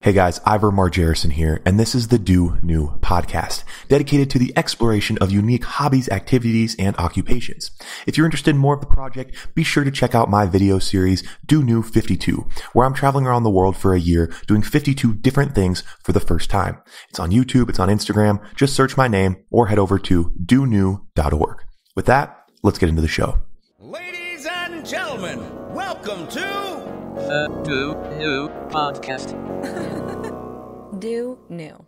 Hey guys, iver-marjerison here, and this is the Do New podcast, dedicated to the exploration of unique hobbies, activities, and occupations. If you're interested in more of the project, be sure to check out my video series, Do New 52, where I'm traveling around the world for a year doing 52 different things for the first time. It's on YouTube, it's on Instagram, just search my name or head over to donew.org. With that, let's get into the show. Ladies and gentlemen, welcome to Do New podcast. Do New.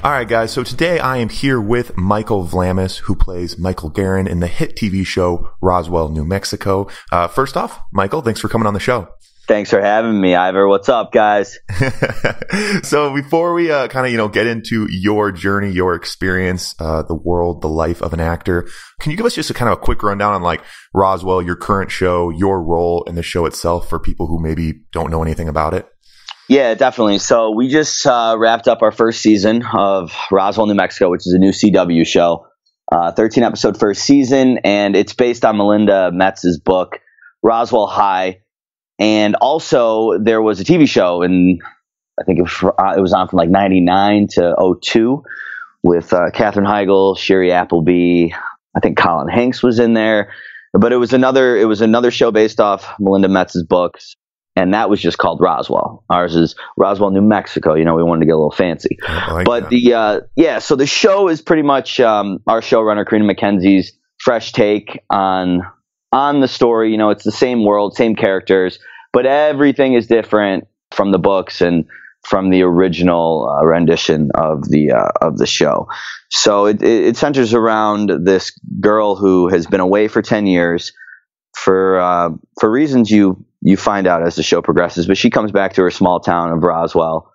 All right, guys. So today I am here with Michael Vlamis, who plays Michael Guerin in the hit TV show Roswell, New Mexico. First off, Michael, thanks for coming on the show. Thanks for having me, Ivor. What's up, guys? So before we get into your journey, your experience, the world, the life of an actor, can you give us just a quick rundown on like Roswell, your current show, your role in the show itself for people who maybe don't know anything about it? Yeah, definitely. So we just wrapped up our first season of Roswell, New Mexico, which is a new CW show, 13 episode first season, and it's based on Melinda Metz's book, Roswell High. And also there was a TV show, and I think it was on from like 99 to 02 with Katherine Heigl, Sherry Appleby. I think Colin Hanks was in there, but it was another show based off Melinda Metz's books, and that was just called Roswell. Ours is Roswell, New Mexico. We wanted to get a little fancy, but that. So the show is pretty much our showrunner Karina McKenzie's fresh take on the story. It's the same world, same characters, but everything is different from the books and from the original rendition of the show. So it centers around this girl who has been away for 10 years for reasons you find out as the show progresses, but she comes back to her small town of Roswell,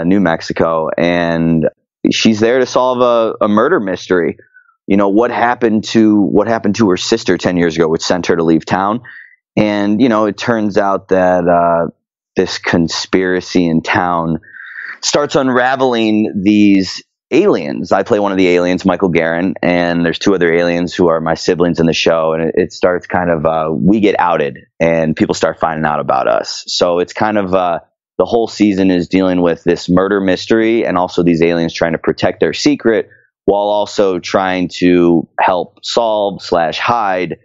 New Mexico, and she's there to solve a murder mystery. What happened to her sister 10 years ago, which sent her to leave town. And, it turns out that this conspiracy in town starts unraveling these aliens. I play one of the aliens, Michael Guerin, and there's two other aliens who are my siblings in the show. And it starts we get outed and people start finding out about us. So it's the whole season is dealing with this murder mystery and also these aliens trying to protect their secret, while also trying to help solve / hide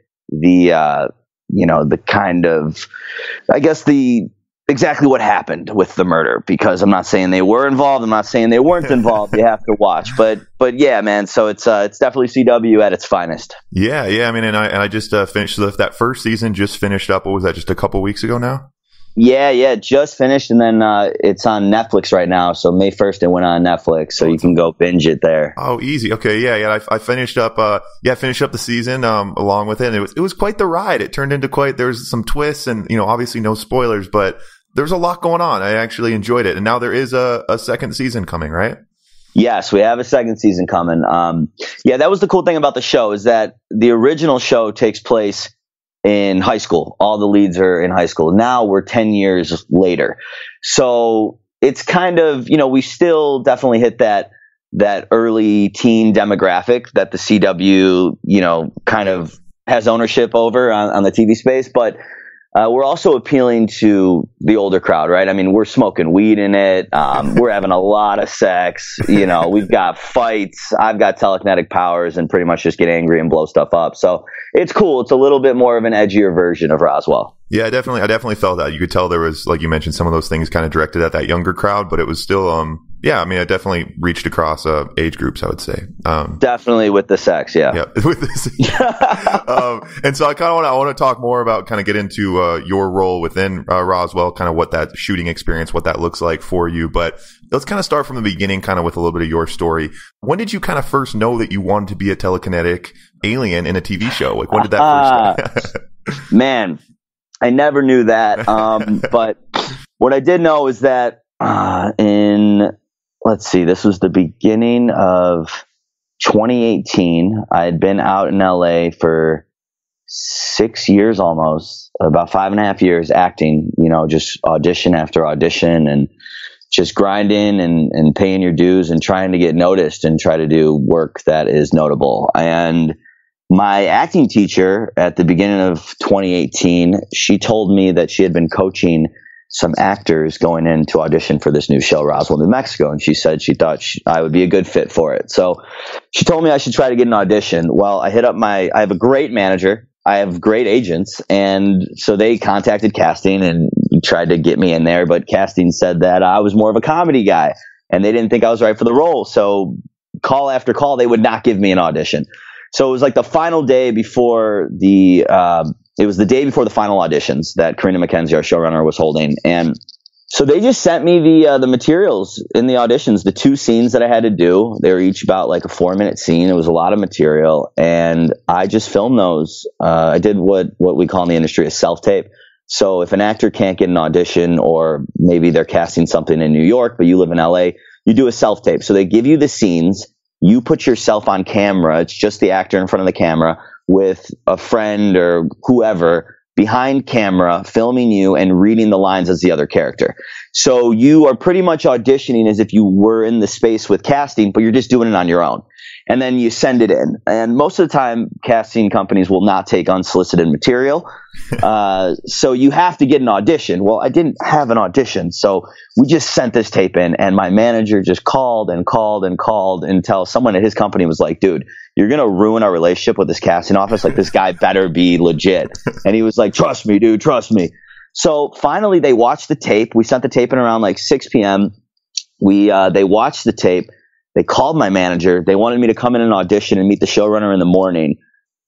exactly what happened with the murder, because I'm not saying they were involved. I'm not saying they weren't involved. You have to watch, but yeah, man. So it's definitely CW at its finest. Yeah. I mean, and I just finished that first season, just finished up. What was that? Just a couple weeks ago now? Yeah, just finished, and then it's on Netflix right now. So May 1st it went on Netflix, so you can go binge it there. Oh, easy. Okay, yeah. I finished up. Finished up the season along with it. And it was quite the ride. It turned into there was some twists, and obviously no spoilers, but there's a lot going on. I actually enjoyed it, and now there is a second season coming, right? Yes, we have a second season coming. That was the cool thing about the show, is that the original show takes place in high school. All the leads are in high school. Now we're 10 years later. So it's we still definitely hit that early teen demographic that the CW, has ownership over on the TV space. But we're also appealing to the older crowd, right? I mean, we're smoking weed in it. We're having a lot of sex. We've got fights. I've got telekinetic powers and pretty much just get angry and blow stuff up. So it's cool. It's a little bit more of an edgier version of Roswell. Yeah, I definitely felt that. You could tell there was, like you mentioned, some of those things kind of directed at that younger crowd, but it was still, it definitely reached across age groups, I would say. Definitely with the sex, yeah. Yeah, with this. And so I want to talk more about get into your role within Roswell, what that shooting experience, what that looks like for you. But let's start from the beginning, with a little bit of your story. When did you first know that you wanted to be a telekinetic alien in a TV show? When did that first start? Man, I never knew that. But what I did know is that this was the beginning of 2018. I had been out in LA for 6 years almost, about 5.5 years acting, just audition after audition and just grinding and paying your dues and trying to get noticed and try to do work that is notable. And my acting teacher at the beginning of 2018, she told me that she had been coaching some actors going in to audition for this new show, Roswell, New Mexico. And she said she thought I would be a good fit for it. So she told me I should try to get an audition. Well, I have a great manager. I have great agents. And so they contacted casting and tried to get me in there. But casting said that I was more of a comedy guy and they didn't think I was right for the role. So call after call, they would not give me an audition. So it was like the final day before it was the day before the final auditions that Karina McKenzie, our showrunner, was holding. And so they just sent me the materials in the auditions, the 2 scenes that I had to do. They were each about like a 4-minute scene. It was a lot of material. And I just filmed those. I did what we call in the industry a self-tape. So if an actor can't get an audition, or maybe they're casting something in New York, but you live in LA, you do a self-tape. So they give you the scenes. You put yourself on camera. It's just the actor in front of the camera with a friend or whoever behind camera filming you and reading the lines as the other character. So you are pretty much auditioning as if you were in the space with casting, but you're just doing it on your own. And then you send it in. And most of the time, casting companies will not take unsolicited material. So you have to get an audition. Well, I didn't have an audition. So we just sent this tape in, and my manager just called and called and called until someone at his company was like, dude, you're going to ruin our relationship with this casting office. Like, this guy better be legit. And he was like, trust me, dude, trust me. So finally they watched the tape. We sent the tape in around like 6 p.m. They watched the tape. They called my manager. They wanted me to come in and audition and meet the showrunner in the morning.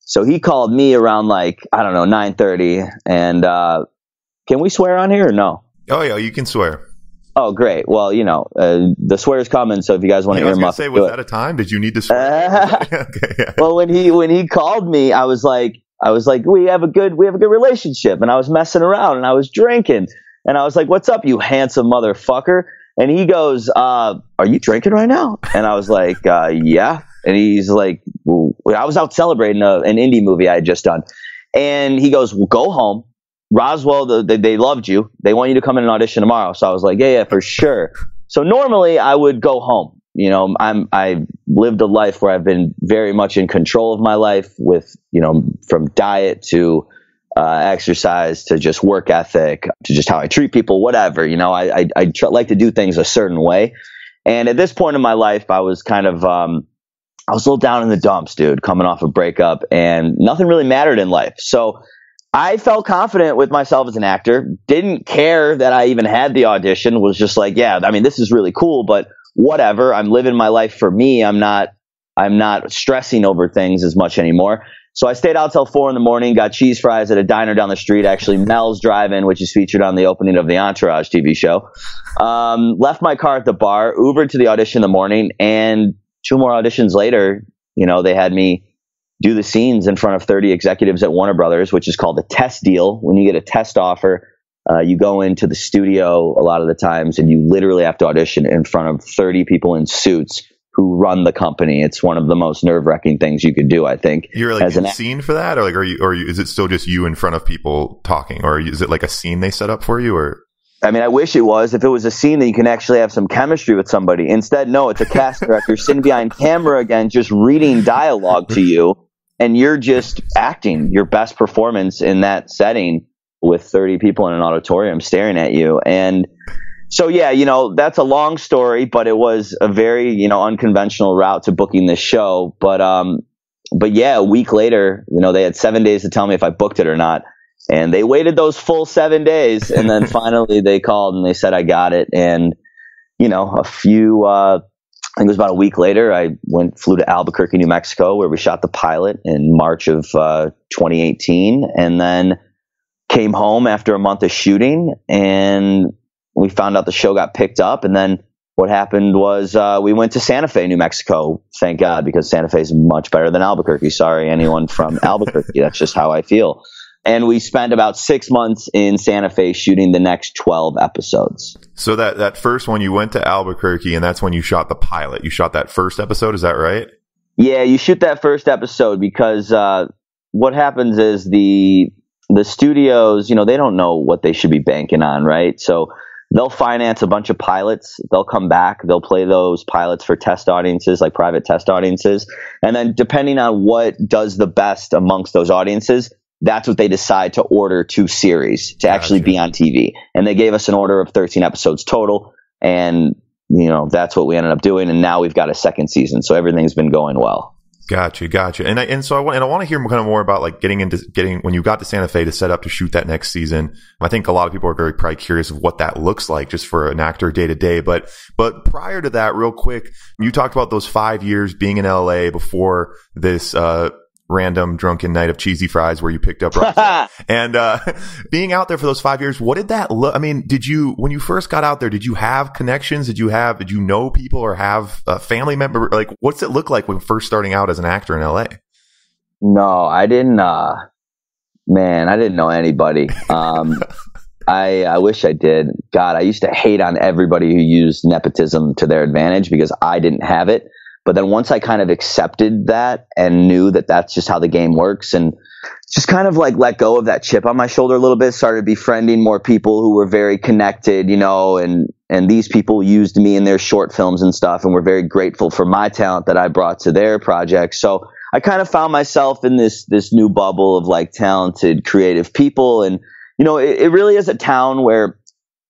So he called me around like, I don't know, 9:30. And can we swear on here or no? Oh, yeah, you can swear. Oh, great. Well, the swear's coming. So if you guys want to hear was that a time? Did you need to swear? Okay, yeah. Well, when he called me, I was like, we have a good relationship. And I was messing around and I was drinking. And I was like, what's up, you handsome motherfucker? And he goes, are you drinking right now? And I was like, yeah. And he's like, I was out celebrating an indie movie I had just done. And he goes, well, go home. Roswell, they loved you. They want you to come in and audition tomorrow. So I was like, yeah, for sure. So normally I would go home. I lived a life where I've been very much in control of my life with, from diet to exercise to just work ethic to just how I treat people, whatever. I like to do things a certain way. And at this point in my life, I was kind of, I was a little down in the dumps, dude, coming off a breakup, and nothing really mattered in life. So I felt confident with myself as an actor, didn't care that I even had the audition, was just like, yeah, I mean, this is really cool, but whatever. I'm living my life for me. I'm not stressing over things as much anymore. So I stayed out till 4 a.m, got cheese fries at a diner down the street, actually Mel's Drive-In, which is featured on the opening of the Entourage TV show. Left my car at the bar, Ubered to the audition in the morning, and 2 more auditions later, they had me do the scenes in front of 30 executives at Warner Brothers, which is called a test deal. When you get a test offer, you go into the studio a lot of the times and you literally have to audition in front of 30 people in suits who run the company. It's one of the most nerve-wracking things you could do, I think. You're like in scene for that, or like, is it still just you in front of people talking, or is it like a scene they set up for you, or? I mean, I wish it was. If it was a scene that you can actually have some chemistry with somebody. Instead, no, it's a cast director sitting behind camera again, just reading dialogue to you, and you're just acting your best performance in that setting with 30 people in an auditorium staring at you. And so, yeah, that's a long story, but it was a very, unconventional route to booking this show. But yeah, a week later, they had 7 days to tell me if I booked it or not. And they waited those full 7 days. And then finally they called and they said I got it. And, I think it was about a week later, I flew to Albuquerque, New Mexico, where we shot the pilot in March of 2018. And then came home after a month of shooting, and we found out the show got picked up. And then what happened was we went to Santa Fe, New Mexico, thank God, because Santa Fe is much better than Albuquerque. Sorry, anyone from Albuquerque. That's just how I feel. And we spent about 6 months in Santa Fe shooting the next 12 episodes. So that first one, you went to Albuquerque, and that's when you shot the pilot. You shot that first episode, is that right? Yeah, you shoot that first episode because what happens is the studios, they don't know what they should be banking on, right? So they'll finance a bunch of pilots. They'll come back. They'll play those pilots for test audiences, like private test audiences. And then depending on what does the best amongst those audiences, that's what they decide to order to series to actually be on TV. And they gave us an order of 13 episodes total. And, that's what we ended up doing. And now we've got a second season. So everything's been going well. Gotcha. And so I want to hear kind of more about like getting when you got to Santa Fe to set up to shoot that next season. I think a lot of people are probably curious of what that looks like just for an actor day to day. But prior to that, real quick, you talked about those 5 years being in LA before this, random drunken night of cheesy fries where you picked up Roswell. And being out there for those 5 years, what did that look? I mean, when you first got out there, did you have connections? Did you know people or have a family member? Like, what's it look like when first starting out as an actor in LA? No, I didn't. Man, I didn't know anybody. I wish I did. God, I used to hate on everybody who used nepotism to their advantage because I didn't have it. But then once I kind of accepted that and knew that that's just how the game works and just kind of like let go of that chip on my shoulder a little bit, started befriending more people who were very connected, and these people used me in their short films and stuff and were very grateful for my talent that I brought to their projects. So I kind of found myself in this new bubble of like talented, creative people. And, it really is a town where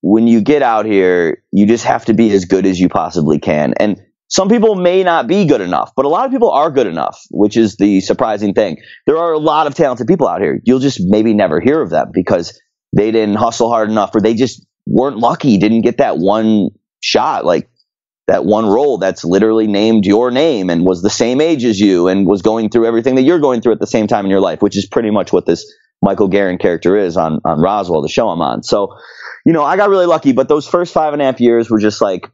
when you get out here, you just have to be as good as you possibly can. And some people may not be good enough, but a lot of people are good enough, which is the surprising thing. There are a lot of talented people out here. You'll just maybe never hear of them because they didn't hustle hard enough or they just weren't lucky, didn't get that one shot, like that one role that's literally named your name and was the same age as you and was going through everything that you're going through at the same time in your life, which is pretty much what this Michael Guerin character is on Roswell, the show I'm on. So, I got really lucky, but those first 5.5 years were just like,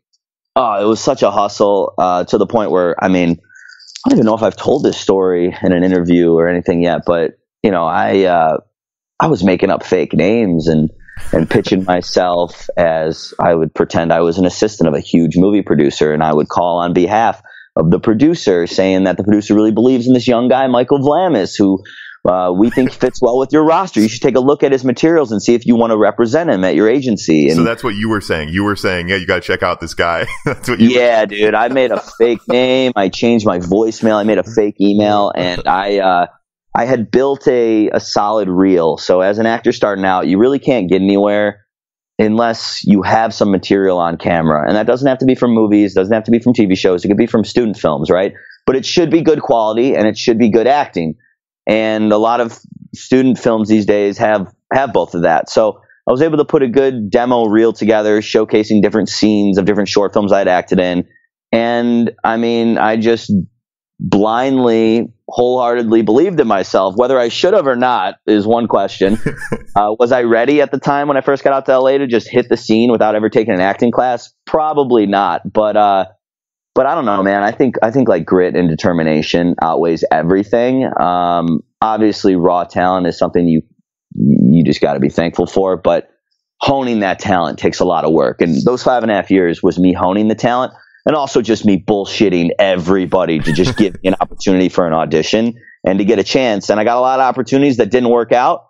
it was such a hustle to the point where, I don't even know if I've told this story in an interview or anything yet, but, I was making up fake names and pitching myself as I would pretend I was an assistant of a huge movie producer. And I would call on behalf of the producer saying that the producer really believes in this young guy, Michael Vlamis, who we think fits well with your roster. You should take a look at his materials and see if you want to represent him at your agency. And so that's what you were saying. You were saying, yeah, you got to check out this guy. That's what dude. I made a fake name. I changed my voicemail. I made a fake email, and I had built a solid reel. So as an actor starting out, you really can't get anywhere unless you have some material on camera. And that doesn't have to be from movies, doesn't have to be from TV shows. It could be from student films, right? But it should be good quality and it should be good acting. And a lot of student films these days have both of that. So I was able to put a good demo reel together, showcasing different scenes of different short films I'd acted in. And I just blindly, wholeheartedly believed in myself. Whether I should have or not is one question. Was I ready at the time when I first got out to LA to just hit the scene without ever taking an acting class? Probably not. But I don't know, man. I think like grit and determination outweighs everything. Obviously raw talent is something you just got to be thankful for, but honing that talent takes a lot of work. And those 5.5 years was me honing the talent and also just me bullshitting everybody to just give me an opportunity for an audition and to get a chance. And I got a lot of opportunities that didn't work out,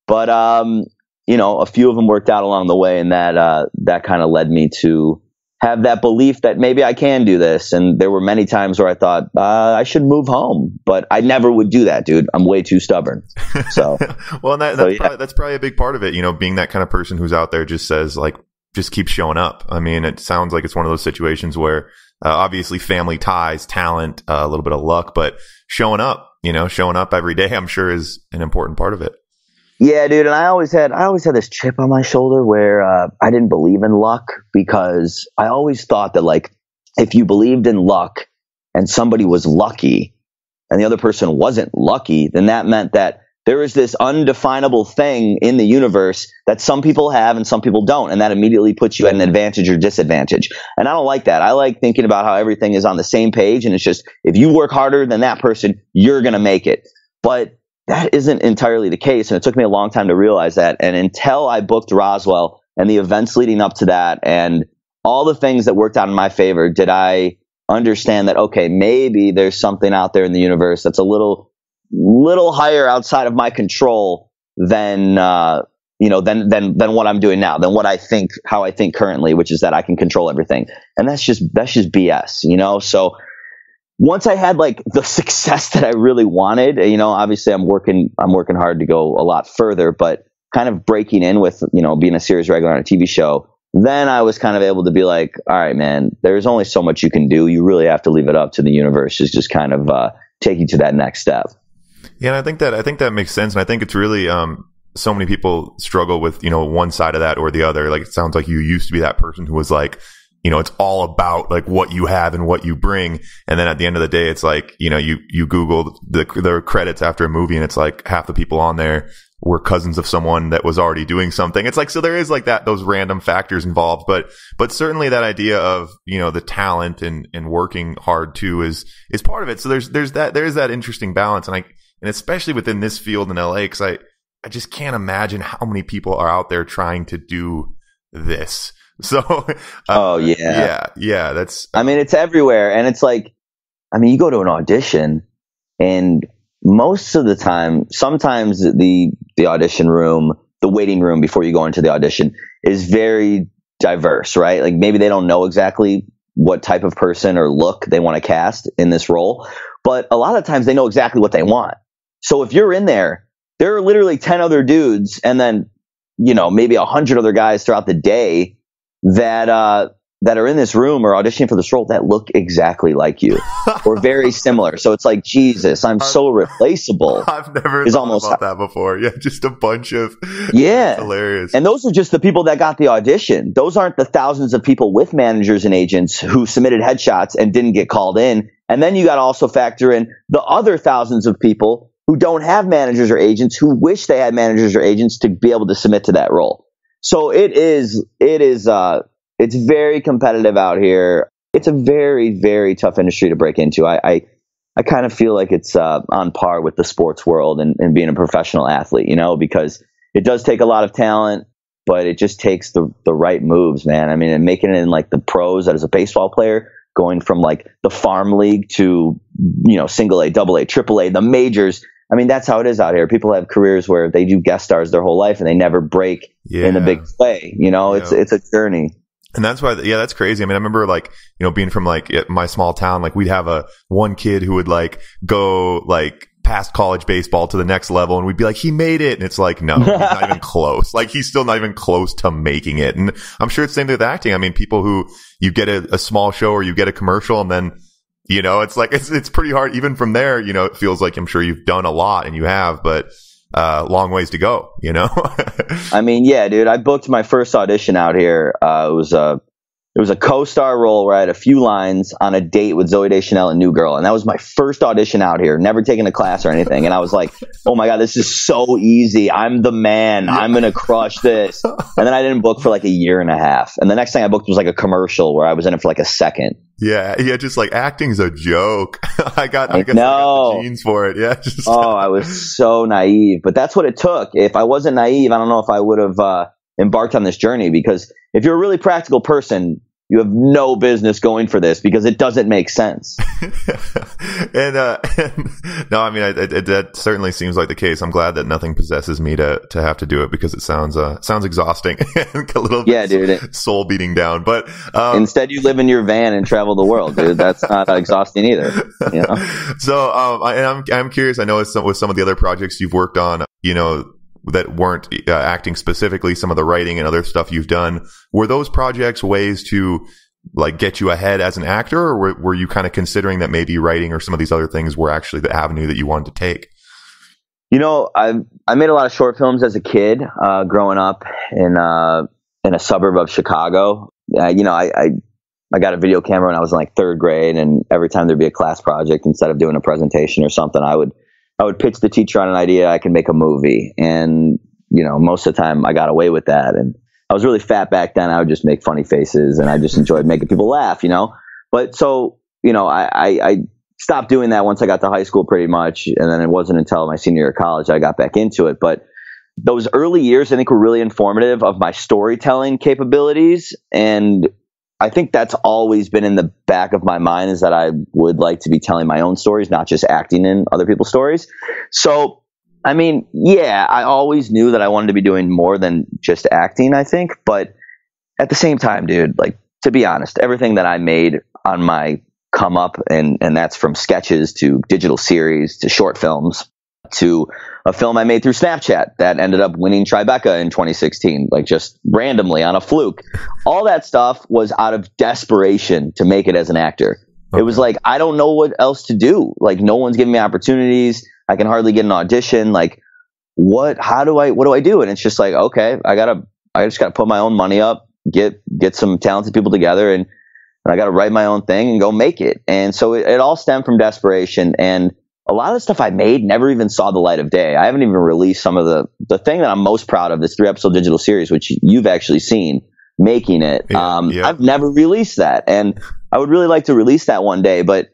but a few of them worked out along the way, and that kind of led me to have that belief that maybe I can do this. And there were many times where I thought I should move home, but I never would do that, dude. I'm way too stubborn. So, well, and that's probably a big part of it. Being that kind of person who's out there just says like, just keep showing up. It sounds like it's one of those situations where obviously family ties, talent, a little bit of luck, but showing up every day, I'm sure is an important part of it. Yeah, dude. And I always had this chip on my shoulder where I didn't believe in luck, because I always thought that like if you believed in luck and somebody was lucky and the other person wasn't lucky, then that meant that there is this undefinable thing in the universe that some people have and some people don't. And that immediately puts you at an advantage or disadvantage. And I don't like that. I like thinking about how everything is on the same page. And it's just, if you work harder than that person, you're going to make it. But that isn't entirely the case. And it took me a long time to realize that. And until I booked Roswell and the events leading up to that and all the things that worked out in my favor, did I understand that, okay, maybe there's something out there in the universe that's a little higher outside of my control than than what I'm doing now, than how I think currently, which is that I can control everything. And that's just BS, So once I had like the success that I really wanted, obviously I'm working hard to go a lot further, but kind of breaking in with, being a series regular on a TV show, then I was kind of able to be like, all right, man, there's only so much you can do. You really have to leave it up to the universe to just kind of take you to that next step. Yeah, and I think that makes sense. And I think it's really, so many people struggle with, one side of that or the other. Like, it sounds like you used to be that person who was like, it's all about like what you have and what you bring. And then at the end of the day, it's like, you Google the credits after a movie and it's like half the people on there were cousins of someone that was already doing something. It's like, so there is like those random factors involved, but certainly that idea of, the talent and working hard too is part of it. So there is that interesting balance. And especially within this field in LA, because I just can't imagine how many people are out there trying to do this. So, yeah. That's, it's everywhere. And it's like, you go to an audition and most of the time, sometimes the audition room, the waiting room before you go into the audition is very diverse, right? Like maybe they don't know exactly what type of person or look they want to cast in this role, but a lot of times they know exactly what they want. So if you're in there, there are literally 10 other dudes and then, maybe 100 other guys throughout the day that are in this room or auditioning for this role that look exactly like you or very similar. So it's like, Jesus, I'm so replaceable. I've never thought about that before. Yeah, just a bunch of hilarious. And those are just the people that got the audition. Those aren't the thousands of people with managers and agents who submitted headshots and didn't get called in. And then you got to also factor in the other thousands of people who don't have managers or agents who wish they had managers or agents to be able to submit to that role. So it's very competitive out here. It's a very, very tough industry to break into. I kind of feel like it's on par with the sports world and being a professional athlete, because it does take a lot of talent, but it just takes the right moves, man. And making it in like the pros as a baseball player, going from like the farm league to, single A, double A, triple A, the majors. That's how it is out here. People have careers where they do guest stars their whole life and they never break in the big play. It's a journey. And that's why, that's crazy. I remember like, being from like my small town, like we'd have one kid who would like go like past college baseball to the next level and we'd be like, he made it. And it's like, no, he's not even close. Like he's still not even close to making it. And I'm sure it's the same thing with acting. People who you get a small show or you get a commercial and then, it's like, it's pretty hard. Even from there, it feels like I'm sure you've done a lot and you have, but long ways to go, Yeah, dude, I booked my first audition out here. It was a co-star role where I had a few lines on a date with Zooey Deschanel and New Girl. And that was my first audition out here, never taken a class or anything. And I was like, oh my God, this is so easy. I'm the man. I'm going to crush this. And then I didn't book for like a year and a half. And the next thing I booked was like a commercial where I was in it for like a second. Yeah, just like acting's a joke. I guess I got the genes for it. Yeah. I was so naive, but that's what it took. If I wasn't naive, I don't know if I would have embarked on this journey, because if you're a really practical person, you have no business going for this because it doesn't make sense. and no, that certainly seems like the case. I'm glad that nothing possesses me to have to do it, because it sounds exhausting and a little bit soul beating down. But instead, you live in your van and travel the world, dude. That's not exhausting either. So, I'm curious. I know with some of the other projects you've worked on, that weren't acting specifically, some of the writing and other stuff you've done, were those projects ways to like get you ahead as an actor, or were you kind of considering that maybe writing or some of these other things were actually the avenue that you wanted to take? I made a lot of short films as a kid, growing up in a suburb of Chicago. I got a video camera when I was in like third grade, and every time there'd be a class project, instead of doing a presentation or something, I would pitch the teacher on an idea. I can make a movie. And, most of the time I got away with that. And I was really fat back then. I would just make funny faces and I just enjoyed making people laugh, But so, I stopped doing that once I got to high school pretty much. And then it wasn't until my senior year of college I got back into it. But those early years, I think, were really informative of my storytelling capabilities. And I think that's always been in the back of my mind, is that I would like to be telling my own stories, not just acting in other people's stories. So I mean, yeah, I always knew that I wanted to be doing more than just acting, I think. But at the same time, dude, like, to be honest, everything that I made on my come up, and that's from sketches to digital series to short films to a film I made through Snapchat that ended up winning Tribeca in 2016, like just randomly on a fluke. All that stuff was out of desperation to make it as an actor. Okay. It was like, I don't know what else to do. Like, no one's giving me opportunities. I can hardly get an audition. Like, what do I do? And it's just like, okay, I just gotta put my own money up, get some talented people together, and I got to write my own thing and go make it. And so it all stemmed from desperation. And a lot of the stuff I made never even saw the light of day. I haven't even released some of the thing that I'm most proud of, this 3-episode digital series, which you've actually seen, making it. Yeah. I've never released that. And I would really like to release that one day, but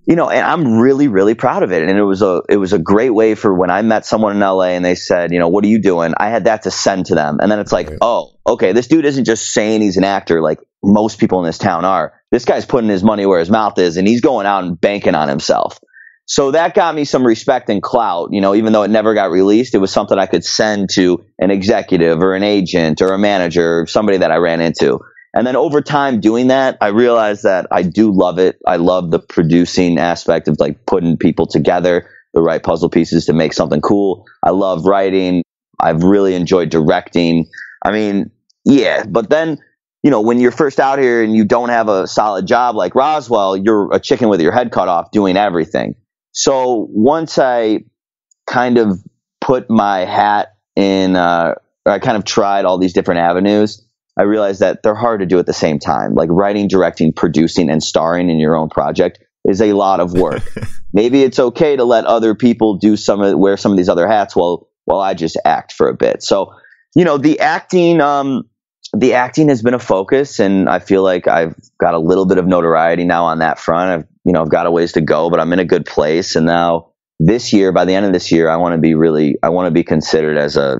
and I'm really, really proud of it. And it was a great way for when I met someone in LA and they said, what are you doing? I had that to send to them. And then it's like, oh, okay, this dude isn't just saying he's an actor like most people in this town are. This guy's putting his money where his mouth is, and he's going out and banking on himself. So that got me some respect and clout, even though it never got released. It was something I could send to an executive or an agent or a manager or somebody that I ran into. And then over time doing that, I realized that I do love it. I love the producing aspect of like putting people together, the right puzzle pieces to make something cool. I love writing. I've really enjoyed directing. I mean, yeah, but then, when you're first out here and you don't have a solid job like Roswell, you're a chicken with your head cut off doing everything. So once I kind of put my hat in, I kind of tried all these different avenues, I realized that they're hard to do at the same time. Like writing, directing, producing, and starring in your own project is a lot of work. Maybe it's okay to let other people wear some of these other hats while I just act for a bit. So, the acting has been a focus, and I feel like I've got a little bit of notoriety now on that front. I've got a ways to go, but I'm in a good place. And now this year, by the end of this year, I want to be considered as a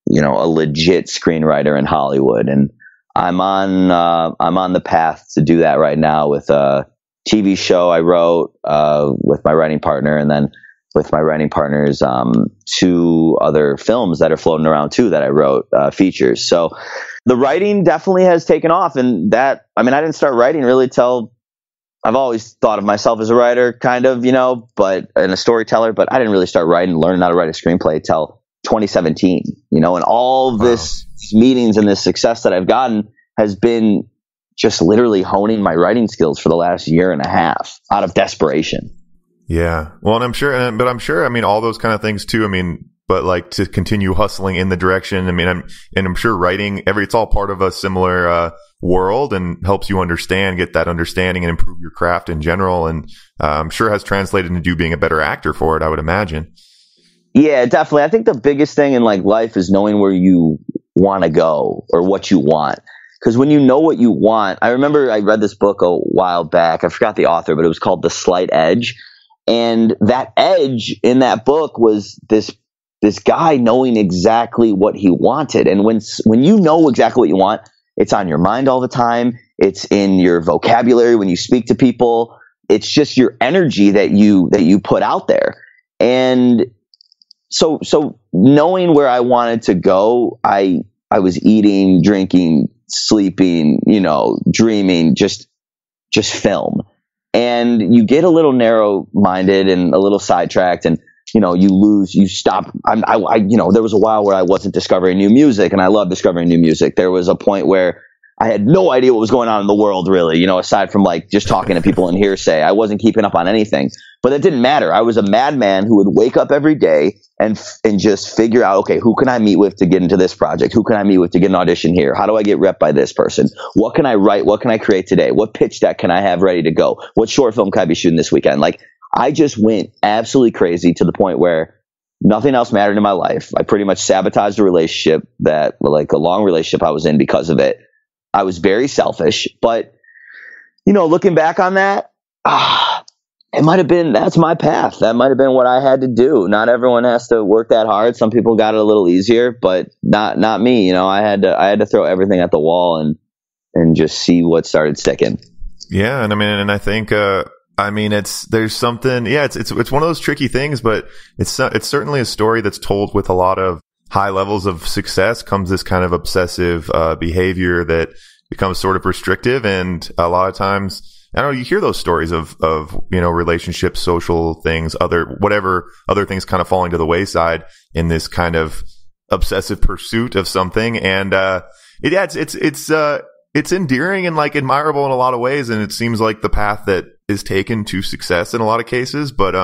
legit screenwriter in Hollywood. And I'm on the path to do that right now with a TV show I wrote, with my writing partner, and then with my writing partners, 2 other films that are floating around too that I wrote, features. So the writing definitely has taken off, and I didn't start writing really till, I've always thought of myself as a writer, kind of, and a storyteller, but I didn't really start learning how to write a screenplay till 2017, and all this meetings and this success that I've gotten has been just literally honing my writing skills for the last year and a half out of desperation. Yeah. Well, and I'm sure, all those kind of things too. But like to continue hustling in the direction. I'm sure writing it's all part of a similar, world, and helps you get that understanding and improve your craft in general. And, I'm sure has translated into being a better actor for it, I would imagine. Yeah, definitely. I think the biggest thing in like life is knowing where you want to go or what you want. Because when you know what you want, I remember I read this book a while back. I forgot the author, but it was called The Slight Edge. And that edge in that book was this guy knowing exactly what he wanted. And when you know exactly what you want, it's on your mind all the time. It's in your vocabulary when you speak to people. It's just your energy that you put out there. And so knowing where I wanted to go, I was eating, drinking, sleeping, dreaming, just film. And you get a little narrow-minded and a little sidetracked, and you stop. There was a while where I wasn't discovering new music, and I love discovering new music. There was a point where I had no idea what was going on in the world, really, aside from like just talking to people and hearsay. I wasn't keeping up on anything, but that didn't matter. I was a madman who would wake up every day and just figure out, okay, who can I meet with to get into this project? Who can I meet with to get an audition here? How do I get rep by this person? What can I write? What can I create today? What pitch deck can I have ready to go? What short film can I be shooting this weekend? Like, I just went absolutely crazy to the point where nothing else mattered in my life. I pretty much sabotaged a relationship a long relationship I was in because of it. I was very selfish, but looking back on that, it might have been, that's my path. That might have been what I had to do. Not everyone has to work that hard. Some people got it a little easier, but not me. I had to throw everything at the wall and just see what started sticking. Yeah. And I think, I mean, there's something. Yeah, it's one of those tricky things, but it's certainly a story that's told with a lot of high levels of success. Comes this kind of obsessive behavior that becomes sort of restrictive, and a lot of times, I don't know, you hear those stories of relationships, social things, whatever other things kind of falling to the wayside in this kind of obsessive pursuit of something, and it's endearing and like admirable in a lot of ways, and it seems like the path that is taken to success in a lot of cases, but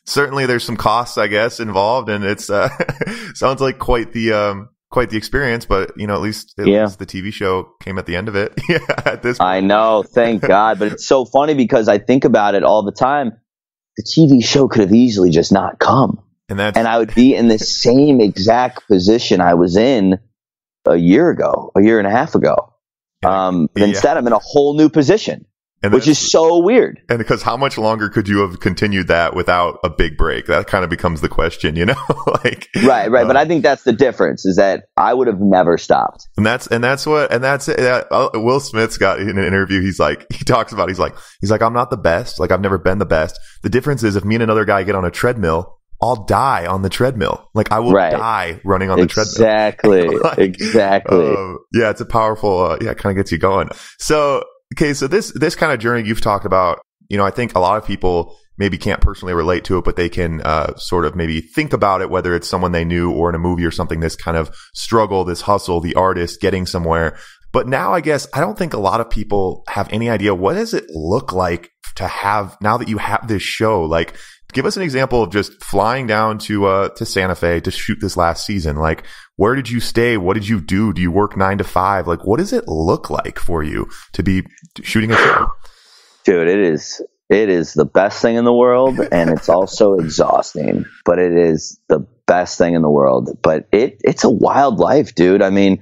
certainly there's some costs, I guess, involved, and it's sounds like quite the experience, but at least the TV show came at the end of it. Yeah, at this point. I know, thank God, but it's so funny because I think about it all the time. The TV show could have easily just not come, and I would be in the same exact position I was in a year and a half ago. Instead, I'm in a whole new position, which is so weird. And because how much longer could you have continued that without a big break? That kind of becomes the question, Right. But I think that's the difference, is that I would have never stopped. And that's Will Smith's got in an interview. He's like, I'm not the best. Like, I've never been the best. The difference is if me and another guy get on a treadmill, I'll die on the treadmill. Like, I will die running on the treadmill. Exactly. Yeah, it's a powerful, it kind of gets you going. So, okay, so this kind of journey you've talked about, I think a lot of people maybe can't personally relate to it, but they can sort of maybe think about it, whether it's someone they knew or in a movie or something, this kind of struggle, this hustle, the artist getting somewhere. But now I guess I don't think a lot of people have any idea, what does it look like to have, now that you have this show? Like, give us an example of just flying down to Santa Fe to shoot this last season. Like, where did you stay? What did you do? Do you work 9 to 5? Like, what does it look like for you to be shooting a show? Dude, it is the best thing in the world, and it's also exhausting, but it is the best thing in the world. But it's a wild life, dude. I mean,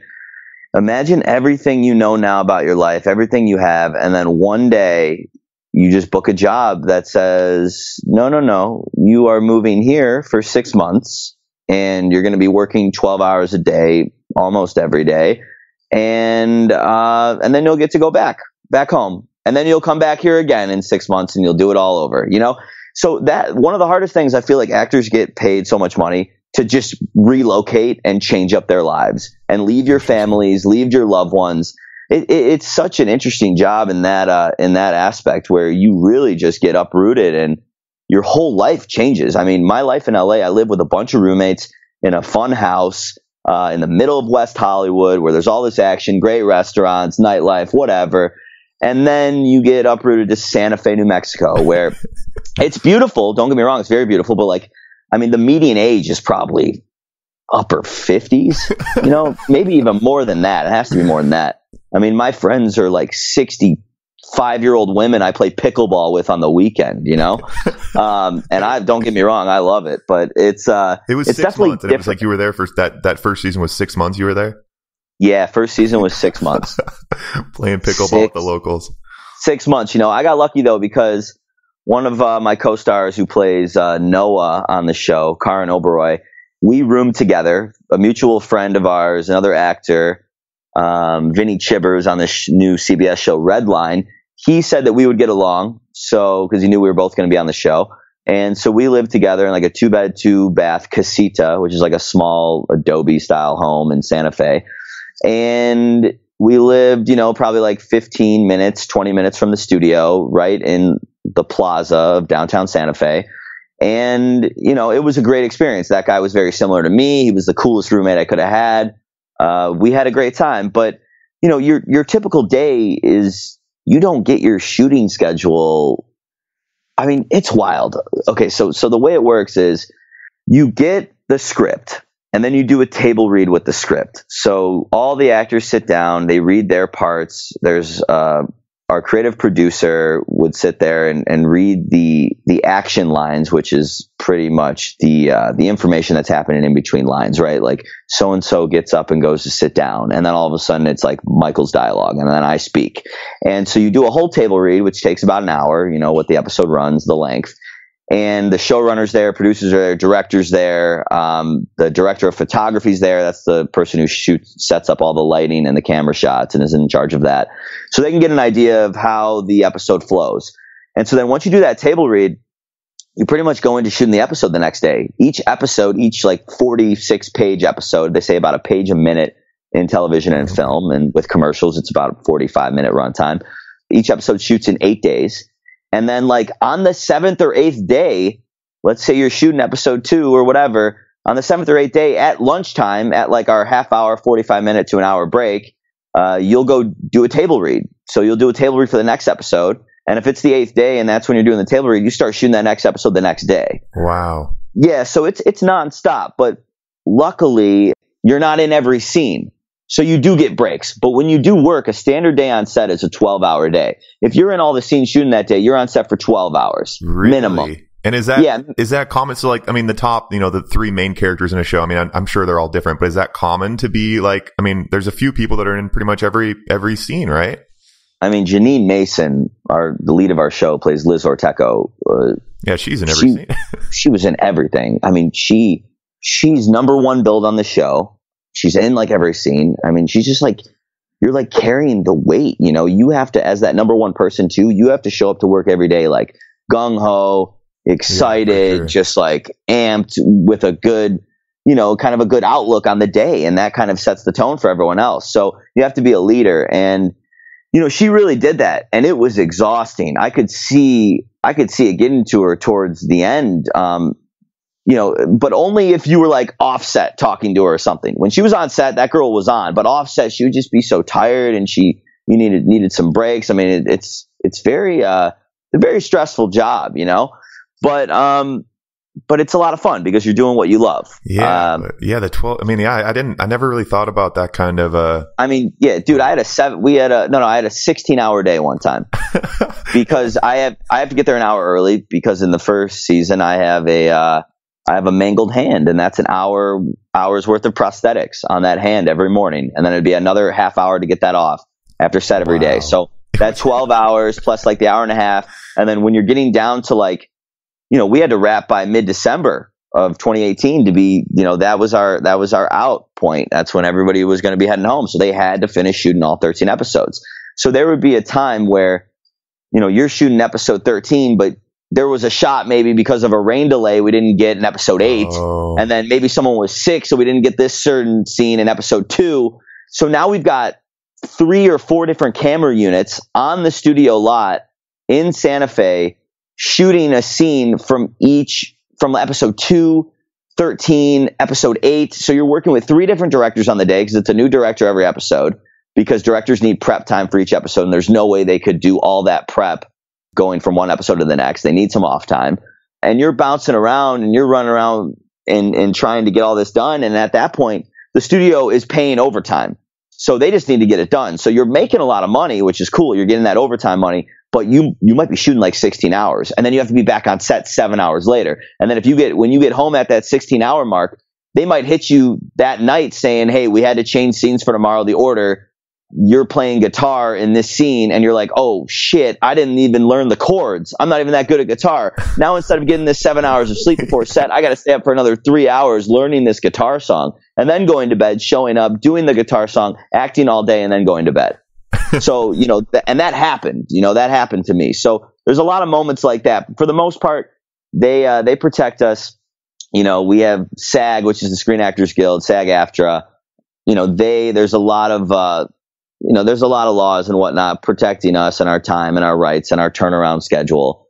imagine everything you know now about your life, everything you have, and then one day you just book a job that says, no, you are moving here for 6 months, and you're going to be working 12 hours a day, almost every day. And then you'll get to go back home. And then you'll come back here again in 6 months, and you'll do it all over, So that one of the hardest things, I feel like actors get paid so much money to just relocate and change up their lives and leave your families, leave your loved ones. It's such an interesting job in that aspect, where you really just get uprooted and your whole life changes. I mean, my life in LA, I live with a bunch of roommates in a fun house in the middle of West Hollywood, where there's all this action, great restaurants, nightlife, whatever. And then you get uprooted to Santa Fe, New Mexico, where it's beautiful. Don't get me wrong, it's very beautiful. But the median age is probably upper 50s, maybe even more than that. It has to be more than that. I mean, my friends are like 65-year-old women I play pickleball with on the weekend, and don't get me wrong, I love it, but it's definitely 6 months, and it was like you were there for that first season was 6 months you were there? Yeah, first season was 6 months. Playing pickleball with the locals. 6 months. I got lucky though, because one of my co-stars who plays Noah on the show, Karan Oberoi, we roomed together. A mutual friend of ours, another actor, Vinny Chibbers on the new CBS show Redline, he said that we would get along, because he knew we were both going to be on the show. And so we lived together in like a 2-bed, 2-bath casita, which is like a small Adobe style home in Santa Fe. And we lived, probably like 15 minutes, 20 minutes from the studio, right in the plaza of downtown Santa Fe. And, it was a great experience. That guy was very similar to me. He was the coolest roommate I could have had. We had a great time, but your typical day is, you don't get your shooting schedule. I mean, it's wild. Okay. So the way it works is you get the script, and then you do a table read with the script. So all the actors sit down, they read their parts. There's, our creative producer would sit there and read the action lines, which is pretty much the information that's happening in between lines, right? Like, so-and-so gets up and goes to sit down, and then all of a sudden it's like Michael's dialogue, and then I speak. And so you do a whole table read, which takes about an hour, what the episode runs, the length. And the showrunner's there, producers are there, director's there, the director of photography's there. That's the person who sets up all the lighting and the camera shots and is in charge of that. So they can get an idea of how the episode flows. And so then once you do that table read, you pretty much go into shooting the episode the next day. Each like 46-page episode, they say about a page a minute in television and film, and with commercials, it's about a 45-minute runtime. Each episode shoots in 8 days. And then like on the 7th or 8th day, let's say you're shooting episode 2 or whatever, on the 7th or 8th day at lunchtime, at like our half hour, 45-minute to an hour break, you'll go do a table read. So you'll do a table read for the next episode. And if it's the 8th day and that's when you're doing the table read, you start shooting that next episode the next day. Wow. Yeah. So it's nonstop, but luckily you're not in every scene. So you do get breaks. But when you do work, a standard day on set is a 12-hour day. If you're in all the scenes shooting that day, you're on set for 12 hours really? Minimum. And is that common? So like, I mean, the top, the 3 main characters in a show, I mean, I'm sure they're all different, but is that common to be like, I mean, there's a few people that are in pretty much every scene, right? I mean, Janine Mason, the lead of our show, plays Liz Orteco. Yeah, she's in every scene. She was in everything. I mean, she's number 1 build on the show. She's in like every scene. I mean, she's just like, you're like carrying the weight, you have to, as that number 1 person too, you have to show up to work every day, like gung-ho, excited, sure. Just like amped with a good, kind of a good outlook on the day. And that kind of sets the tone for everyone else. So you have to be a leader. And, she really did that. And it was exhausting. I could see it getting to her towards the end. But only if you were like offset talking to her or something. When she was on set, that girl was on, but offset, she would just be so tired and you needed some breaks. I mean, it's very, a very stressful job, but it's a lot of fun because you're doing what you love. Yeah. The 12, I mean, yeah, I never really thought about that kind of, I mean, yeah, dude, I had a 16-hour day one time because I have to get there an hour early because in the first season I have a mangled hand, and that's an hour's worth of prosthetics on that hand every morning. And then it'd be another half hour to get that off after set every day. So that 12 hours plus like the hour and a half. And then when you're getting down to like, we had to wrap by mid-December of 2018 to be, that was our out point. That's when everybody was going to be heading home. So they had to finish shooting all 13 episodes. So there would be a time where, you're shooting episode 13, but there was a shot maybe because of a rain delay we didn't get in episode 8. Oh. And then maybe someone was sick, so we didn't get this certain scene in episode 2. So now we've got 3 or 4 different camera units on the studio lot in Santa Fe shooting a scene from episode 2, 13, episode 8. So you're working with 3 different directors on the day because it's a new director every episode because directors need prep time for each episode. And there's no way they could do all that prep going from one episode to the next. They need some off time. And you're bouncing around and you're running around and trying to get all this done. And at that point, the studio is paying overtime. So they just need to get it done. So you're making a lot of money, which is cool. You're getting that overtime money, but you might be shooting like 16 hours and then you have to be back on set 7 hours later. And then when you get home at that 16-hour mark, they might hit you that night saying, hey, we had to change scenes for tomorrow. The order, you're playing guitar in this scene and you're like, oh shit, I didn't even learn the chords. I'm not even that good at guitar. Now instead of getting this 7 hours of sleep before set, I got to stay up for another 3 hours learning this guitar song and then going to bed, showing up, doing the guitar song, acting all day and then going to bed. So, and that happened, that happened to me. So there's a lot of moments like that. For the most part, they protect us. We have SAG, which is the Screen Actors Guild, SAG-AFTRA. There's a lot of laws and whatnot protecting us and our time and our rights and our turnaround schedule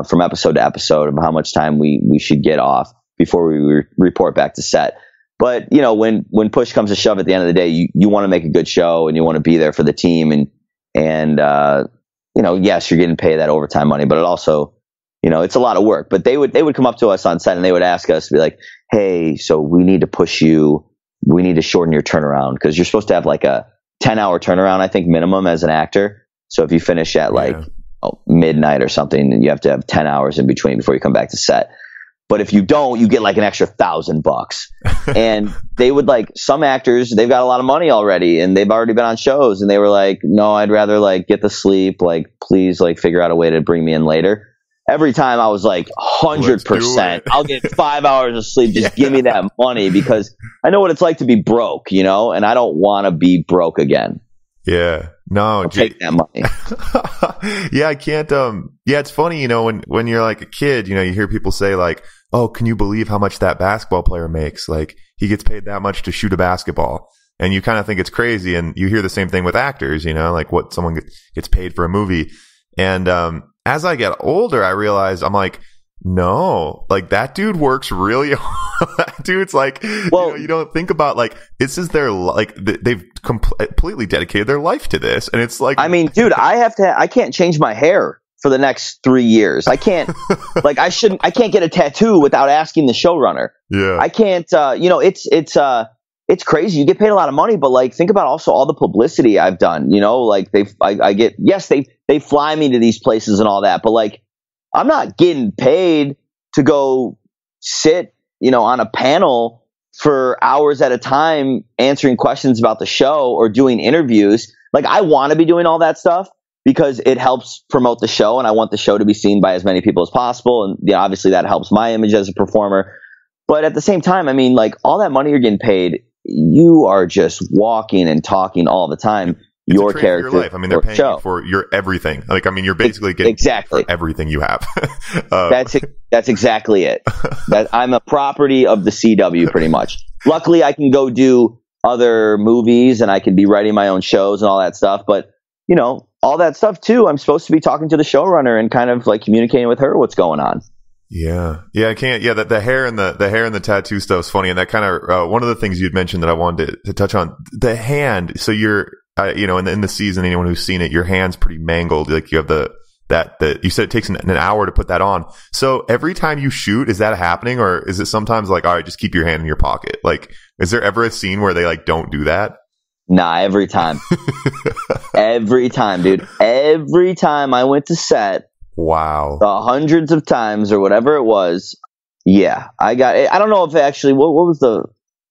from episode to episode of how much time we should get off before we report back to set. But, when push comes to shove at the end of the day, you want to make a good show and you want to be there for the team. And yes, you're getting paid that overtime money, but it also, it's a lot of work. But they would come up to us on set and they would ask us to be like, hey, so we need to push you. We need to shorten your turnaround because you're supposed to have like a 10-hour turnaround, I think, minimum as an actor. So if you finish at midnight or something, you have to have 10 hours in between before you come back to set. But if you don't, you get like an extra $1,000. And they would some actors, they've got a lot of money already and they've already been on shows and they were like, no, I'd rather get the sleep. Please figure out a way to bring me in later. Every time I was 100%, I'll get 5 hours of sleep. Just give me that money because I know what it's like to be broke, and I don't want to be broke again. Yeah. No, I'll take that money. Yeah, I can't. Yeah, it's funny, you know, when you're like a kid, you know, you hear people say like, "Oh, can you believe how much that basketball player makes? Like, he gets paid that much to shoot a basketball." And you kind of think it's crazy. And you hear the same thing with actors, you know, like what someone gets paid for a movie. And as I get older, I realize I'm like, no, like that dude works really hard. That dude's like, well, you know, you don't think about like, this is their, like, they've completely dedicated their life to this. And it's like, I mean, dude, I can't change my hair for the next 3 years. I can't, like, I can't get a tattoo without asking the showrunner. Yeah. I can't, you know, it's crazy. You get paid a lot of money, but like, think about also all the publicity I've done, you know, like they fly me to these places and all that, but like, I'm not getting paid to go sit, you know, on a panel for hours at a time, answering questions about the show or doing interviews. Like, I want to be doing all that stuff because it helps promote the show, and I want the show to be seen by as many people as possible. And you know, obviously that helps my image as a performer. But at the same time, I mean, like, all that money you're getting paid, you are just walking and talking all the time. It's your a trade character, for your life. I mean, they're paying you for your everything. Like, I mean, you're basically getting exactly for everything you have. That's exactly it. That I'm a property of the CW, pretty much. Luckily, I can go do other movies and I can be writing my own shows and all that stuff. But you know, all that stuff too, I'm supposed to be talking to the showrunner and kind of like communicating with her what's going on. Yeah. I can't. Yeah, the hair and the tattoo stuff is funny, and that kind of one of the things you'd mentioned that I wanted to touch on, the hand. So you're, you know, in the season, anyone who's seen it, your hand's pretty mangled. Like, you have that you said it takes an hour to put that on. So every time you shoot, is that happening, or is it sometimes like, all right, just keep your hand in your pocket? Like, is there ever a scene where they like don't do that? Nah, every time. Every time, dude. Every time I went to set. Wow. Hundreds of times or whatever it was. Yeah, I got it. I don't know if it actually, what was I'm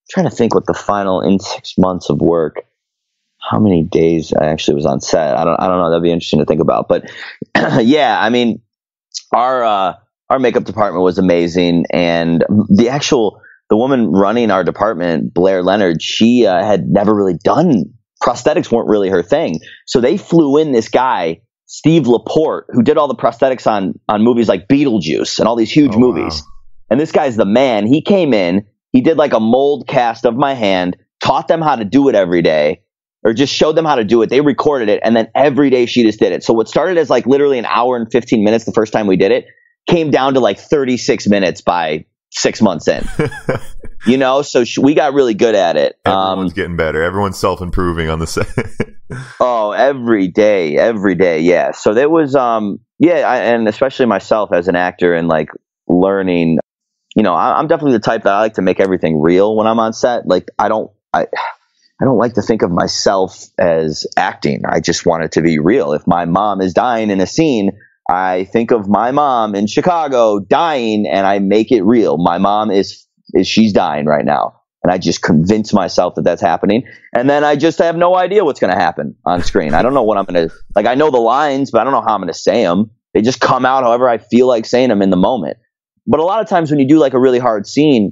trying to think what the final in 6 months of work, how many days I actually was on set. I don't know. That'd be interesting to think about. But yeah, I mean, our makeup department was amazing. And the woman running our department, Blair Leonard, she had never really done prosthetics, weren't really her thing. So they flew in this guy, Steve Laporte, who did all the prosthetics on movies like Beetlejuice and all these huge movies. Wow. And this guy's the man. He came in, he did like a mold cast of my hand, taught them how to do it every day, or just showed them how to do it. They recorded it, and then every day she just did it. So what started as like literally an hour and 15 minutes the first time we did it came down to like 36 minutes by 6 months in. You know, so we got really good at it. Everyone's getting better. Everyone's self-improving on the set. Oh, every day. Yeah. So there was, and especially myself as an actor and like learning, you know, I'm definitely the type that I like to make everything real when I'm on set. Like, I don't like to think of myself as acting. I just want it to be real. If my mom is dying in a scene, I think of my mom in Chicago dying and I make it real. My mom she's dying right now. And I just convince myself that that's happening. And then I just have no idea what's going to happen on screen. I don't know what I'm going to, like, I know the lines, but I don't know how I'm going to say them. They just come out however I feel like saying them in the moment. But a lot of times when you do like a really hard scene,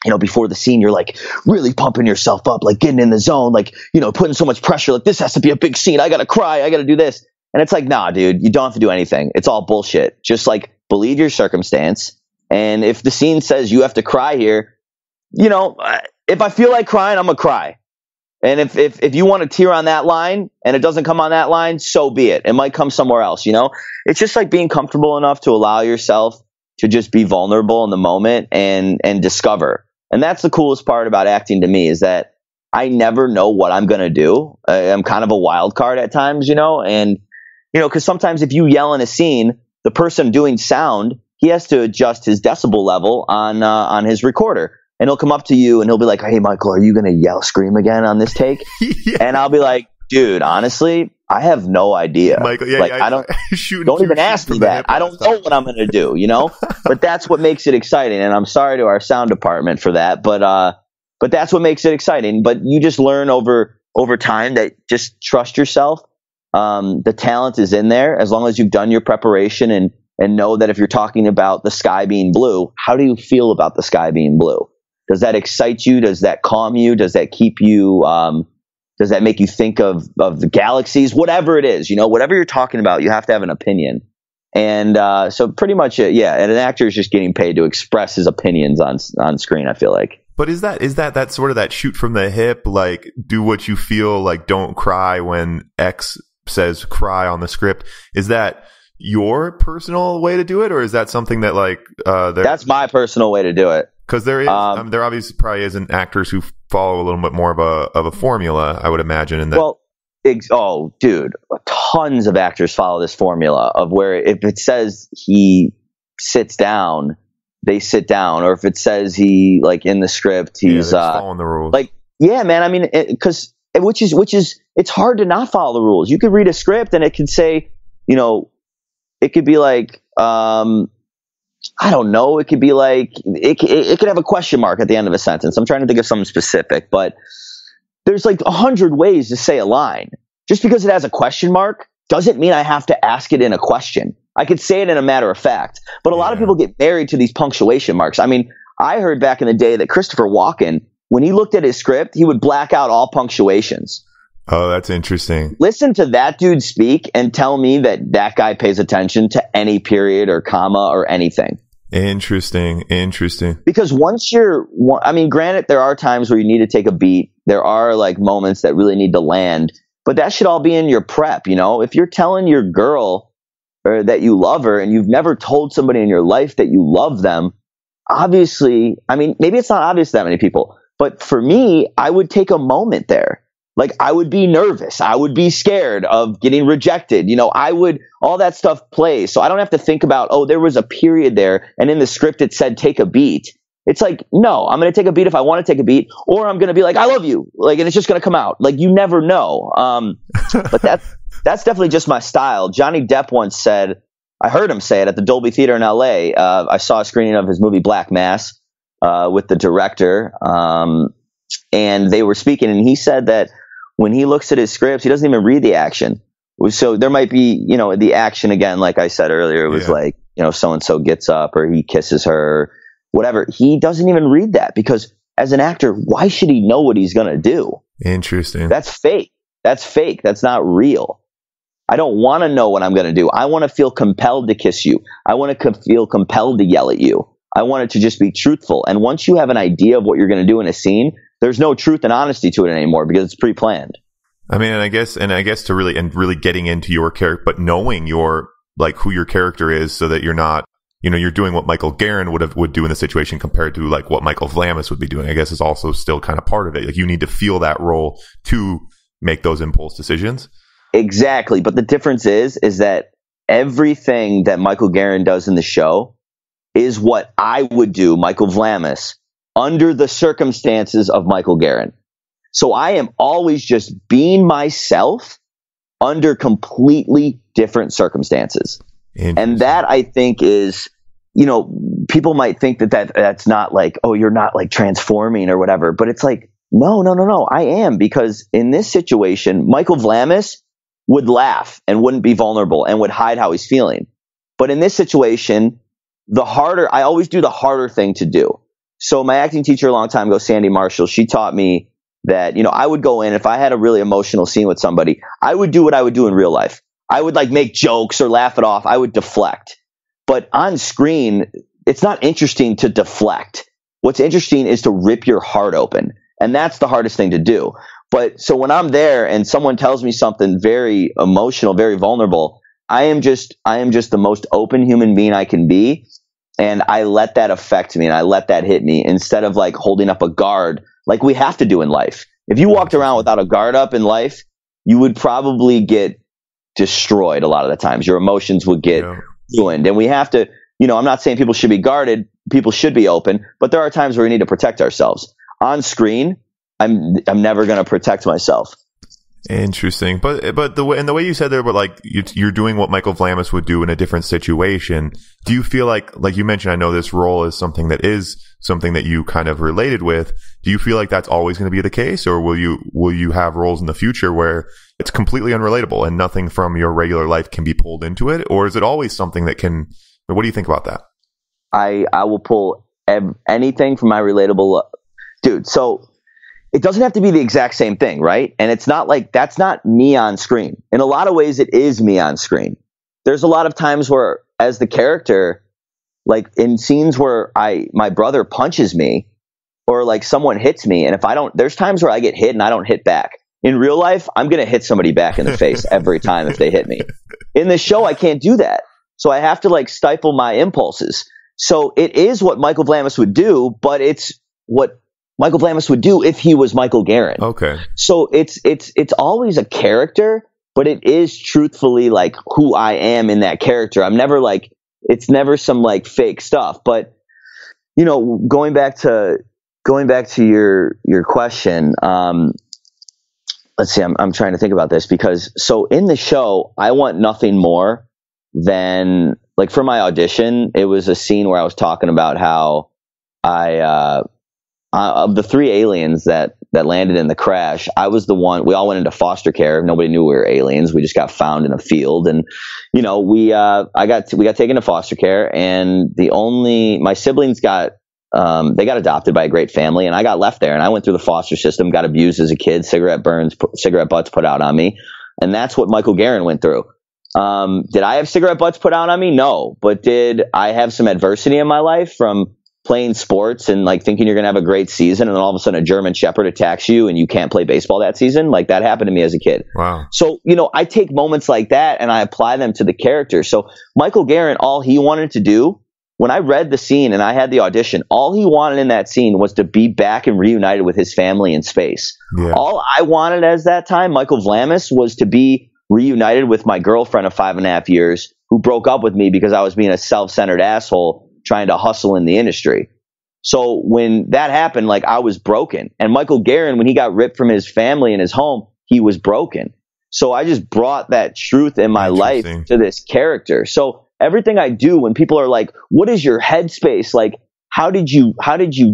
you know, before the scene, you're like really pumping yourself up, like getting in the zone, like, you know, putting so much pressure, like this has to be a big scene. I got to cry. I got to do this. And it's like, nah, dude, you don't have to do anything. It's all bullshit. Just like believe your circumstance. And if the scene says you have to cry here, you know, if I feel like crying, I'm going to cry. And if you want to tear on that line and it doesn't come on that line, so be it. It might come somewhere else, you know? It's just like being comfortable enough to allow yourself to just be vulnerable in the moment and discover. And that's the coolest part about acting to me, is that I never know what I'm going to do. I'm kind of a wild card at times, you know? And, you know, because sometimes if you yell in a scene, the person doing sound, he has to adjust his decibel level on his recorder. And he'll come up to you and he'll be like, "Hey, Michael, are you going to scream again on this take?" Yeah. And I'll be like, "Dude, honestly, I have no idea. Michael, yeah, like, I don't even ask me that. I don't know what I'm going to do, you know?" But that's what makes it exciting. And I'm sorry to our sound department for that, but that's what makes it exciting. But you just learn over time that just trust yourself. The talent is in there as long as you've done your preparation and know that if you're talking about the sky being blue, how do you feel about the sky being blue? Does that excite you? Does that calm you? Does that keep you Does that make you think of the galaxies? Whatever it is, whatever you're talking about, you have to have an opinion. And so pretty much, yeah. And an actor is just getting paid to express his opinions on screen, I feel like. But is that sort of that shoot from the hip, like do what you feel, like don't cry when X says cry on the script? Is that your personal way to do it, or is that something that like that's my personal way to do it? Because there is, there obviously probably isn't actors who follow a little bit more of a formula, I would imagine. In that, well, dude, tons of actors follow this formula of where if it says he sits down, they sit down, or if it says he like in the script he's following the rules. Like, yeah, man. I mean, which is it's hard to not follow the rules. You could read a script and it could say, it could be like, I don't know. It could be like, it could have a question mark at the end of a sentence. I'm trying to think of something specific, but there's like 100 ways to say a line. Just because it has a question mark doesn't mean I have to ask it in a question. I could say it in a matter of fact, but a lot of people get married to these punctuation marks. I mean, I heard back in the day that Christopher Walken, when he looked at his script, he would black out all punctuations. Oh, that's interesting. Listen to that dude speak and tell me that guy pays attention to any period or comma or anything. Interesting. Because granted, there are times where you need to take a beat. There are like moments that really need to land, but that should all be in your prep. If you're telling your girl or that you love her and you've never told somebody in your life that you love them, obviously, I mean, maybe it's not obvious to that many people, but for me, I would take a moment there. Like, I would be nervous. I would be scared of getting rejected. All that stuff plays. So I don't have to think about, there was a period there and in the script it said take a beat. It's like, no, I'm going to take a beat if I want to take a beat, or I'm going to be like, I love you. Like, and it's just going to come out. Like, you never know. But that's definitely just my style. Johnny Depp once said, I heard him say it at the Dolby Theater in LA. I saw a screening of his movie Black Mass with the director. And they were speaking, and he said that when he looks at his scripts, he doesn't even read the action. So there might be, the action again, like I said earlier, it was like, so-and-so gets up or he kisses her, whatever. He doesn't even read that because as an actor, why should he know what he's going to do? Interesting. That's fake. That's not real. I don't want to know what I'm going to do. I want to feel compelled to kiss you. I want to feel compelled to yell at you. I want it to just be truthful. And once you have an idea of what you're going to do in a scene, there's no truth and honesty to it anymore because it's pre-planned. I mean, and I guess to really getting into your character, but knowing your, like, who your character is so that you're not, you're doing what Michael Guerin would do in the situation compared to like what Michael Vlamis would be doing, I guess is also still kind of part of it. Like, you need to feel that role to make those impulse decisions. Exactly. But the difference is that everything that Michael Guerin does in the show is what I would do, Michael Vlamis, under the circumstances of Michael Guerin. So I am always just being myself under completely different circumstances. And that, I think, is, people might think that's not like, oh, you're not like transforming or whatever. But it's like, no, I am. Because in this situation, Michael Vlamis would laugh and wouldn't be vulnerable and would hide how he's feeling. But in this situation, I always do the harder thing to do. So my acting teacher a long time ago, Sandy Marshall, she taught me that, I would go in, if I had a really emotional scene with somebody, I would do what I would do in real life. I would like make jokes or laugh it off. I would deflect. But on screen, it's not interesting to deflect. What's interesting is to rip your heart open. And that's the hardest thing to do. But so when I'm there and someone tells me something very emotional, very vulnerable, I am just the most open human being I can be. And I let that affect me and I let that hit me instead of like holding up a guard like we have to do in life. If you walked around without a guard up in life, you would probably get destroyed a lot of the times. Your emotions would get ruined. And we have to, I'm not saying people should be guarded. People should be open, but there are times where we need to protect ourselves. On screen, I'm never going to protect myself. Interesting, but the way you said there, but like you're doing what Michael Vlamis would do in a different situation. Do you feel like you mentioned, I know this role is something that you kind of related with. Do you feel like that's always going to be the case, or will you have roles in the future where it's completely unrelatable and nothing from your regular life can be pulled into it, or is it always something that can? What do you think about that? I will pull anything from my relatable, dude. So it doesn't have to be the exact same thing, right? And it's not like that's not me on screen. In a lot of ways, it is me on screen. There's a lot of times where, as the character, like in scenes where my brother punches me or like someone hits me, and if I don't, there's times where I get hit and I don't hit back. In real life, I'm going to hit somebody back in the face every time if they hit me. In the show, I can't do that. So I have to like stifle my impulses. So it is what Michael Vlamis would do, but it's what Michael Vlamis would do if he was Michael Guerin. Okay. So it's always a character, but it is truthfully like who I am in that character. I'm never like, it's never some like fake stuff. But you know, going back to your question, let's see, I'm trying to think about this because so in the show, I want nothing more than like for my audition, it was a scene where I was talking about how of the 3 aliens that landed in the crash, I was the one. We all went into foster care. Nobody knew we were aliens. We just got found in a field, and you know, we got taken to foster care, and my siblings got they got adopted by a great family, and I got left there, and I went through the foster system, got abused as a kid, cigarette butts put out on me, and that's what Michael Guerin went through. Did I have cigarette butts put out on me? No, but did I have some adversity in my life from playing sports and like thinking you're going to have a great season and then all of a sudden a German Shepherd attacks you and you can't play baseball that season? Like that happened to me as a kid. Wow. So, you know, I take moments like that and I apply them to the character. So Michael Guerin, all he wanted to do when I read the scene and I had the audition, all he wanted in that scene was to be back and reunited with his family in space. Yeah. All I wanted as that time, Michael Vlamis, was to be reunited with my girlfriend of 5.5 years who broke up with me because I was being a self-centered asshole trying to hustle in the industry. So when that happened, like I was broken. And Michael Guerin, when he got ripped from his family and his home, he was broken. So I just brought that truth in my life to this character. So everything I do, when people are like, what is your headspace? Like, how did you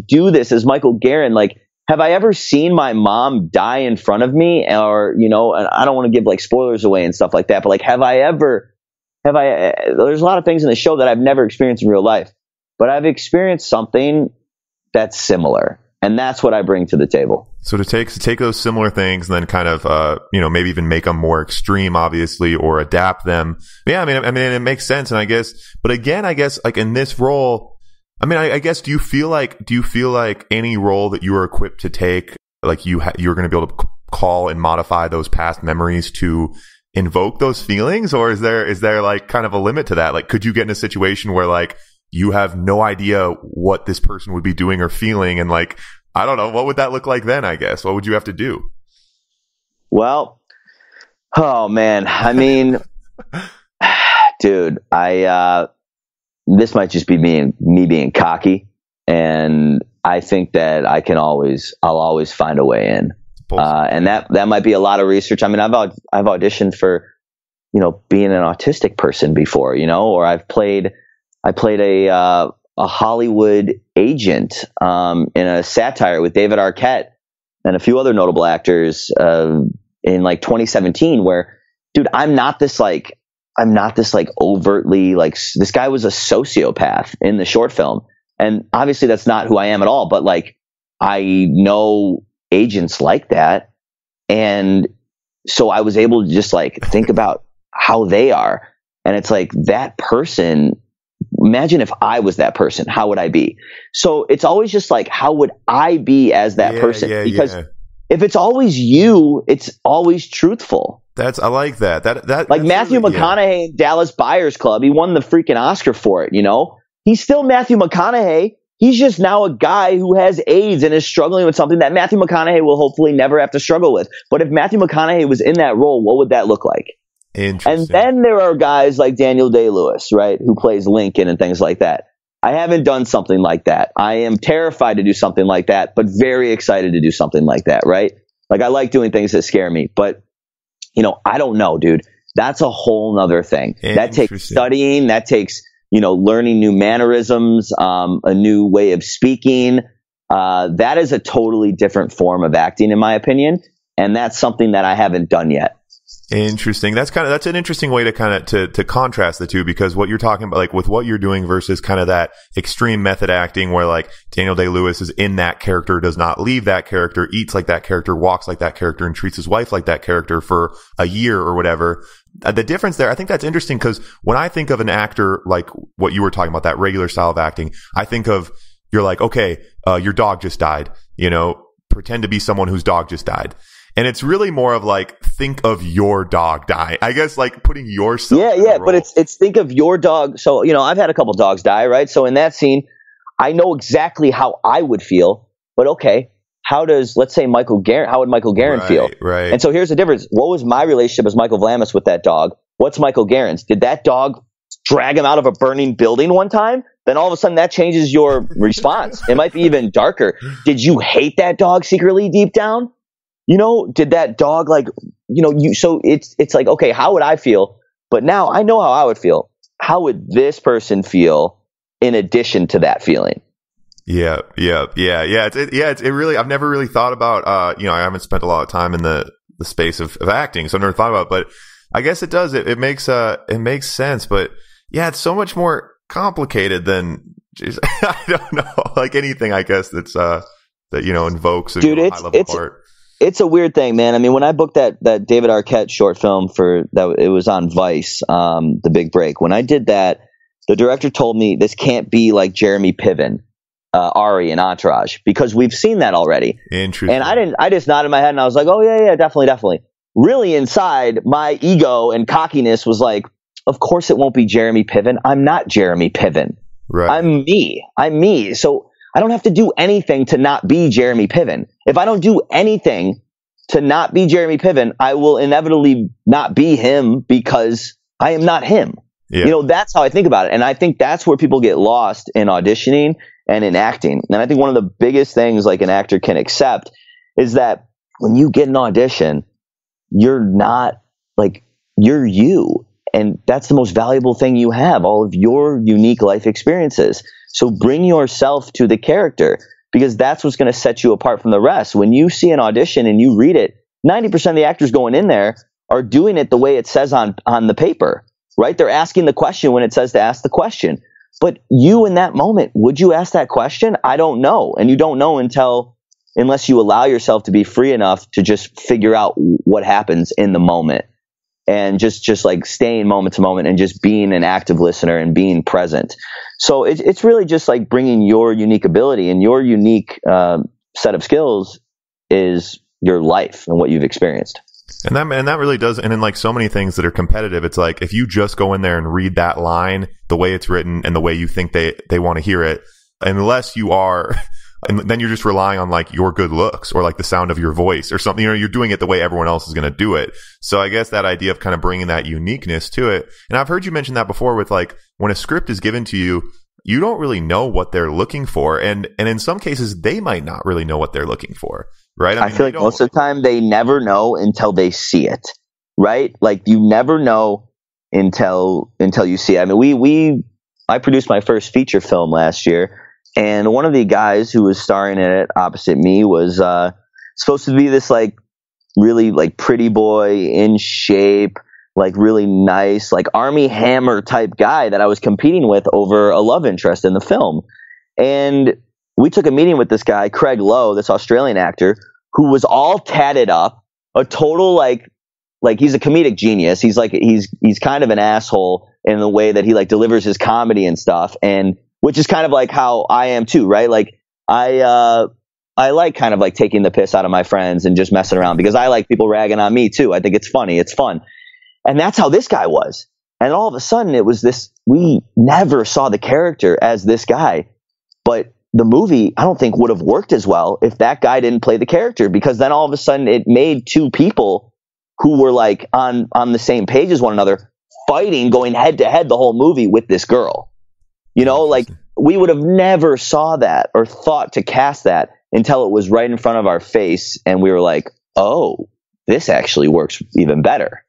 do this as Michael Guerin? Like, have I ever seen my mom die in front of me? Or, you know, and I don't want to give like spoilers away and stuff like that, but like, there's a lot of things in the show that I've never experienced in real life, but I've experienced something that's similar. And that's what I bring to the table. So to take those similar things and then kind of, you know, maybe even make them more extreme, obviously, or adapt them. Yeah. I mean, it makes sense. And I guess, but again, I guess like in this role, I mean, I guess, do you feel like any role that you are equipped to take, like you're going to be able to call and modify those past memories to invoke those feelings? Or is there like kind of a limit to that? Like, could you get in a situation where like you have no idea what this person would be doing or feeling, and like, I don't know, what would that look like then? I guess, what would you have to do? Well, oh man, I mean, dude, this might just be me being cocky, and I think that I'll always find a way in. And that might be a lot of research. I mean, I've auditioned for, you know, being an autistic person before, you know, or I played a Hollywood agent in a satire with David Arquette and a few other notable actors in like 2017, where, dude, I'm not this like overtly like, this guy was a sociopath in the short film, and obviously that's not who I am at all, but like I know agents like that, and so I was able to just like think about how they are, and it's like that person. Imagine if I was that person, how would I be? So it's always just like, how would I be as that person? Because if it's always you, it's always truthful. I like that. That like Matthew McConaughey in Dallas Buyers Club, he won the freaking Oscar for it. You know, he's still Matthew McConaughey. He's just now a guy who has AIDS and is struggling with something that Matthew McConaughey will hopefully never have to struggle with. But if Matthew McConaughey was in that role, what would that look like? And then there are guys like Daniel Day-Lewis, right, who plays Lincoln and things like that. I haven't done something like that. I am terrified to do something like that, but very excited to do something like that, right? Like I like doing things that scare me, but you know, I don't know, dude. That's a whole nother thing. That takes studying. That takes, you know, learning new mannerisms, a new way of speaking. That is a totally different form of acting, in my opinion. And that's something that I haven't done yet. Interesting. That's an interesting way to to contrast the two, because what you're talking about, like with what you're doing versus kind of that extreme method acting where like Daniel Day-Lewis is in that character, does not leave that character, eats like that character, walks like that character, and treats his wife like that character for a year or whatever. The difference there, I think that's interesting, because when I think of an actor like what you were talking about, that regular style of acting, I think of, you're like, okay, your dog just died, pretend to be someone whose dog just died. And it's really more of like, think of your dog die. I guess like putting yourself in the role. But it's think of your dog. So, I've had a couple dogs die, right? So in that scene, I know exactly how I would feel, but okay, let's say Michael Guerin, how would Michael Guerin feel? Right. And so here's the difference. What was my relationship as Michael Vlamis with that dog? What's Michael Guerin's? Did that dog drag him out of a burning building one time? Then all of a sudden that changes your response. It might be even darker. Did you hate that dog secretly deep down? Did that dog so it's like, okay, how would I feel? But now I know how I would feel. How would this person feel in addition to that feeling? Yeah. It really, I've never really thought about, I haven't spent a lot of time in the space of acting, so I've never thought about it, but I guess it does. It makes sense, but yeah, it's so much more complicated than just, I don't know, like anything, I guess that's, that, invokes a high level part. It's a weird thing, man. I mean, when I booked that David Arquette short film it was on Vice, The Big Break. When I did that, the director told me this can't be like Jeremy Piven, Ari in Entourage, because we've seen that already. Interesting. And I just nodded my head and I was like, oh yeah, definitely. Really inside, my ego and cockiness was like, of course it won't be Jeremy Piven. I'm not Jeremy Piven. Right. I'm me. So I don't have to do anything to not be Jeremy Piven. If I don't do anything to not be Jeremy Piven, I will inevitably not be him because I am not him. Yeah. That's how I think about it. And I think that's where people get lost in auditioning and in acting. And I think one of the biggest things like an actor can accept is that when you get an audition, you're not like, you're you. And that's the most valuable thing you have, all of your unique life experiences. So bring yourself to the character, because that's what's going to set you apart from the rest. When you see an audition and you read it, 90% of the actors going in there are doing it the way it says on the paper, right? They're asking the question when it says to ask the question. But you in that moment, would you ask that question? I don't know. And you don't know unless you allow yourself to be free enough to just figure out what happens in the moment. And just like staying moment to moment and just being an active listener and being present. So it's really just like bringing your unique ability, and your unique set of skills is your life and what you've experienced. And that really does. And in like so many things that are competitive, it's like if you just go in there and read that line the way it's written and the way you think they want to hear it, unless you are. And then you're just relying on like your good looks or like the sound of your voice or something. You're doing it the way everyone else is going to do it. So I guess that idea of kind of bringing that uniqueness to it. And I've heard you mention that before with like when a script is given to you, you don't really know what they're looking for. And in some cases, they might not really know what they're looking for. Right. I mean, feel like most of the time they never know until they see it. Right. Like you never know until you see it. I mean, I produced my first feature film last year. And one of the guys who was starring in it opposite me was supposed to be this like really like pretty boy in shape, like really nice, like Army Hammer type guy that I was competing with over a love interest in the film. And we took a meeting with this guy, Craig Lowe, this Australian actor, who was all tatted up, a total like he's a comedic genius. He's kind of an asshole in the way that he like delivers his comedy and stuff. And which is kind of like how I am too, right? Like I like kind of like taking the piss out of my friends and just messing around because I like people ragging on me too. I think it's funny. It's fun. And that's how this guy was. And all of a sudden it was this, we never saw the character as this guy, but the movie I don't think would have worked as well if that guy didn't play the character, because then all of a sudden it made two people who were like on the same page as one another fighting, going head to head the whole movie with this girl. Like we would have never saw that or thought to cast that until it was right in front of our face. And we were like, oh, this actually works even better.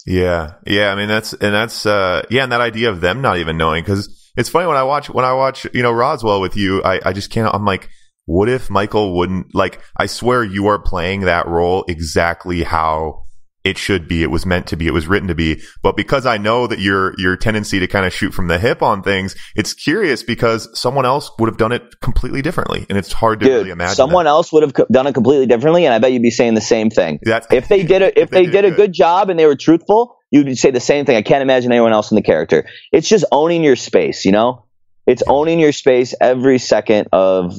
Yeah. I mean, and that idea of them not even knowing, because it's funny when I watch, Roswell with you, I just can't, I'm like, what if Michael wouldn't, like, I swear you are playing that role exactly how it should be, it was meant to be, it was written to be. But because I know that your tendency to kind of shoot from the hip on things, it's curious because someone else would have done it completely differently. And it's hard to really imagine. Someone else would have done it completely differently. And I bet you'd be saying the same thing. If they did it, if they did a good job and they were truthful, you'd say the same thing. I can't imagine anyone else in the character. It's just owning your space, you know? It's owning your space every second of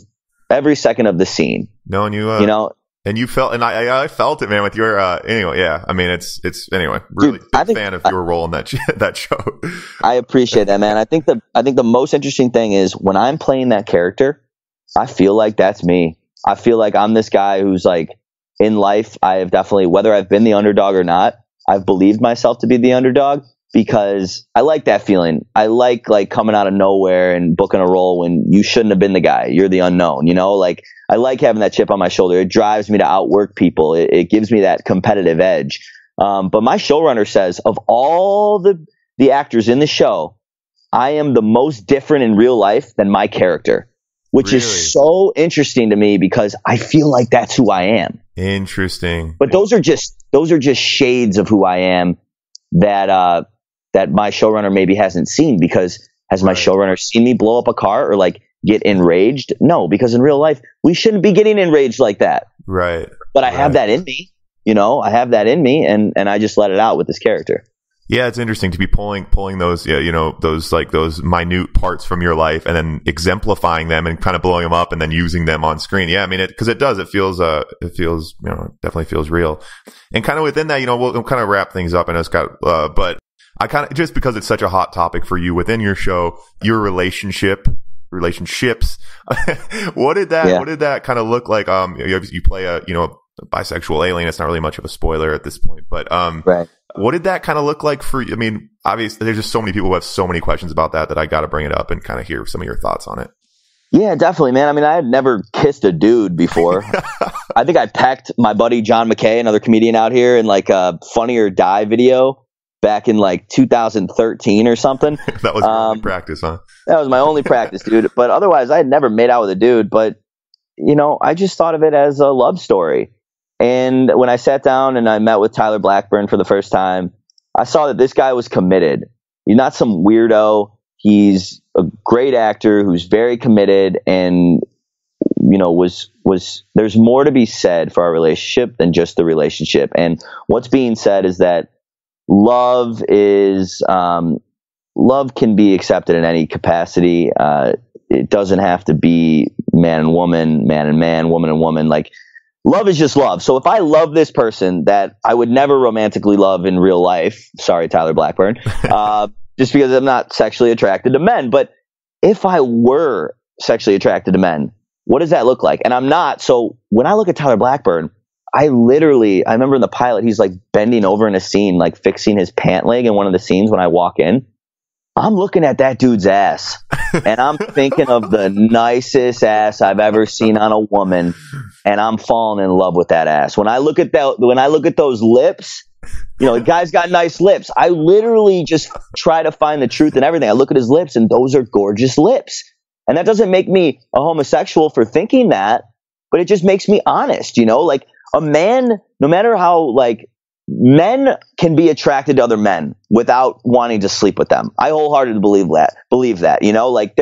the scene. No, and you know, and you felt, and I felt it, man, with your, anyway, yeah. I mean, it's anyway, really big fan of your role in that show. I appreciate that, man. I think the most interesting thing is when I'm playing that character, I feel like that's me. I feel like I'm this guy who's like, in life, I have definitely, whether I've been the underdog or not, I've believed myself to be the underdog because I like that feeling. I like coming out of nowhere and booking a role when you shouldn't have been the guy. You're the unknown, you know, like I like having that chip on my shoulder. It drives me to outwork people. It gives me that competitive edge. But my showrunner says of all the actors in the show, I am the most different in real life than my character, which is so interesting to me because I feel like that's who I am. Interesting. But those are just shades of who I am that my showrunner maybe hasn't seen, because has my showrunner seen me blow up a car or like get enraged? No, because in real life we shouldn't be getting enraged like that. Right. But I have that in me, you know, I have that in me and I just let it out with this character. Yeah, it's interesting to be pulling those, you know, those minute parts from your life and then exemplifying them and kind of blowing them up and then using them on screen. Yeah, I mean, it feels, you know, it definitely feels real. And kind of within that, you know, we'll kind of wrap things up. I know Scott, but I kind of, just because it's such a hot topic for you within your show, your relationships. What did that kind of look like? You play a bisexual alien. It's not really much of a spoiler at this point, but right. What did that kind of look like for you? I mean, obviously, there's just so many people who have so many questions about that I got to bring it up and kind of hear some of your thoughts on it. Yeah, definitely, man. I mean, I had never kissed a dude before. I think I pecked my buddy John McKay, another comedian out here, in like a Funny or Die video back in like 2013 or something. That was your only practice, huh? That was my only practice, dude. But otherwise, I had never made out with a dude. But, you know, I just thought of it as a love story. And when I sat down and I met with Tyler Blackburn for the first time, I saw that this guy was committed. He's not some weirdo. He's a great actor who's very committed and, you know, there's more to be said for our relationship than just the relationship. And what's being said is that love can be accepted in any capacity. It doesn't have to be man and woman, man and man, woman and woman. Like, love is just love. So if I love this person that I would never romantically love in real life, sorry, Tyler Blackburn, just because I'm not sexually attracted to men. But if I were sexually attracted to men, what does that look like? And I'm not. So when I look at Tyler Blackburn, I remember in the pilot, he's like bending over in a scene, like fixing his pant leg in one of the scenes when I walk in. I'm looking at that dude's ass and I'm thinking of the nicest ass I've ever seen on a woman. And I'm falling in love with that ass. When I look at those lips, you know, the guy's got nice lips. I literally just try to find the truth in everything. I look at his lips and those are gorgeous lips. And that doesn't make me a homosexual for thinking that, but it just makes me honest, you know, like a man, no matter how, like, men can be attracted to other men without wanting to sleep with them. I wholeheartedly believe that, you know, like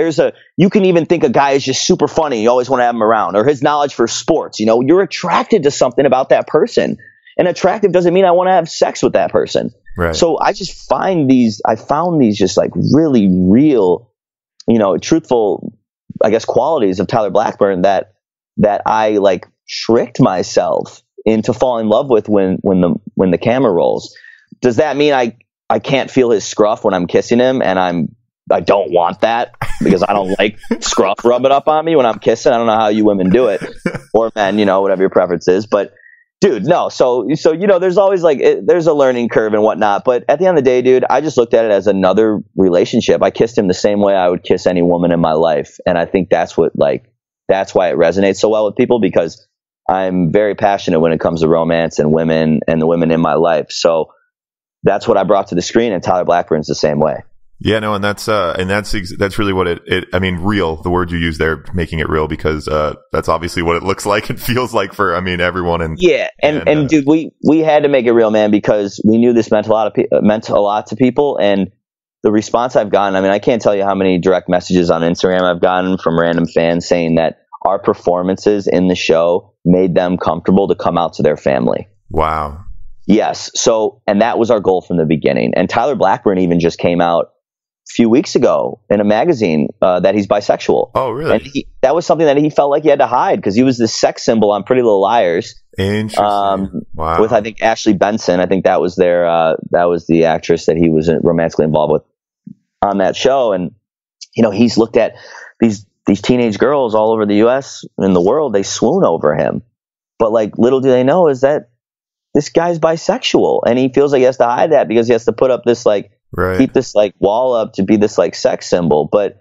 you can even think a guy is just super funny. You always want to have him around, or his knowledge for sports, you know, you're attracted to something about that person, and attractive doesn't mean I want to have sex with that person. Right. So I found these just like really real, you know, truthful, I guess, qualities of Tyler Blackburn that I like tricked myself into falling in love with when the camera rolls. Does that mean I can't feel his scruff when I'm kissing him, and I don't want that because I don't like scruff rubbing up on me when I'm kissing? I don't know how you women do it, or men, you know, whatever your preference is. But dude, no. So you know, there's always there's a learning curve and whatnot. But at the end of the day, dude, I just looked at it as another relationship. I kissed him the same way I would kiss any woman in my life, and I think that's why it resonates so well with people, because I'm very passionate when it comes to romance and women and the women in my life. So that's what I brought to the screen, and Tyler Blackburn's the same way. Yeah, no, and that's really what I mean, real, the word you use there, making it real, because that's obviously what it looks like and feels like for, I mean, everyone. And dude, we had to make it real, man, because we knew this meant a lot to people, and the response I've gotten, I mean, I can't tell you how many direct messages on Instagram I've gotten from random fans saying that our performances in the show made them comfortable to come out to their family. Wow. Yes. So, and that was our goal from the beginning. And Tyler Blackburn even just came out a few weeks ago in a magazine that he's bisexual. Oh, really? And that was something that he felt like he had to hide because he was this sex symbol on Pretty Little Liars. Interesting. Wow. With, I think, Ashley Benson. I think that was that was the actress that he was romantically involved with on that show. And, you know, he's looked at these teenage girls all over the U.S. and the world. They swoon over him. But like, little do they know is that this guy's bisexual, and he feels like he has to hide that because he has to put up this keep this wall up to be this sex symbol. But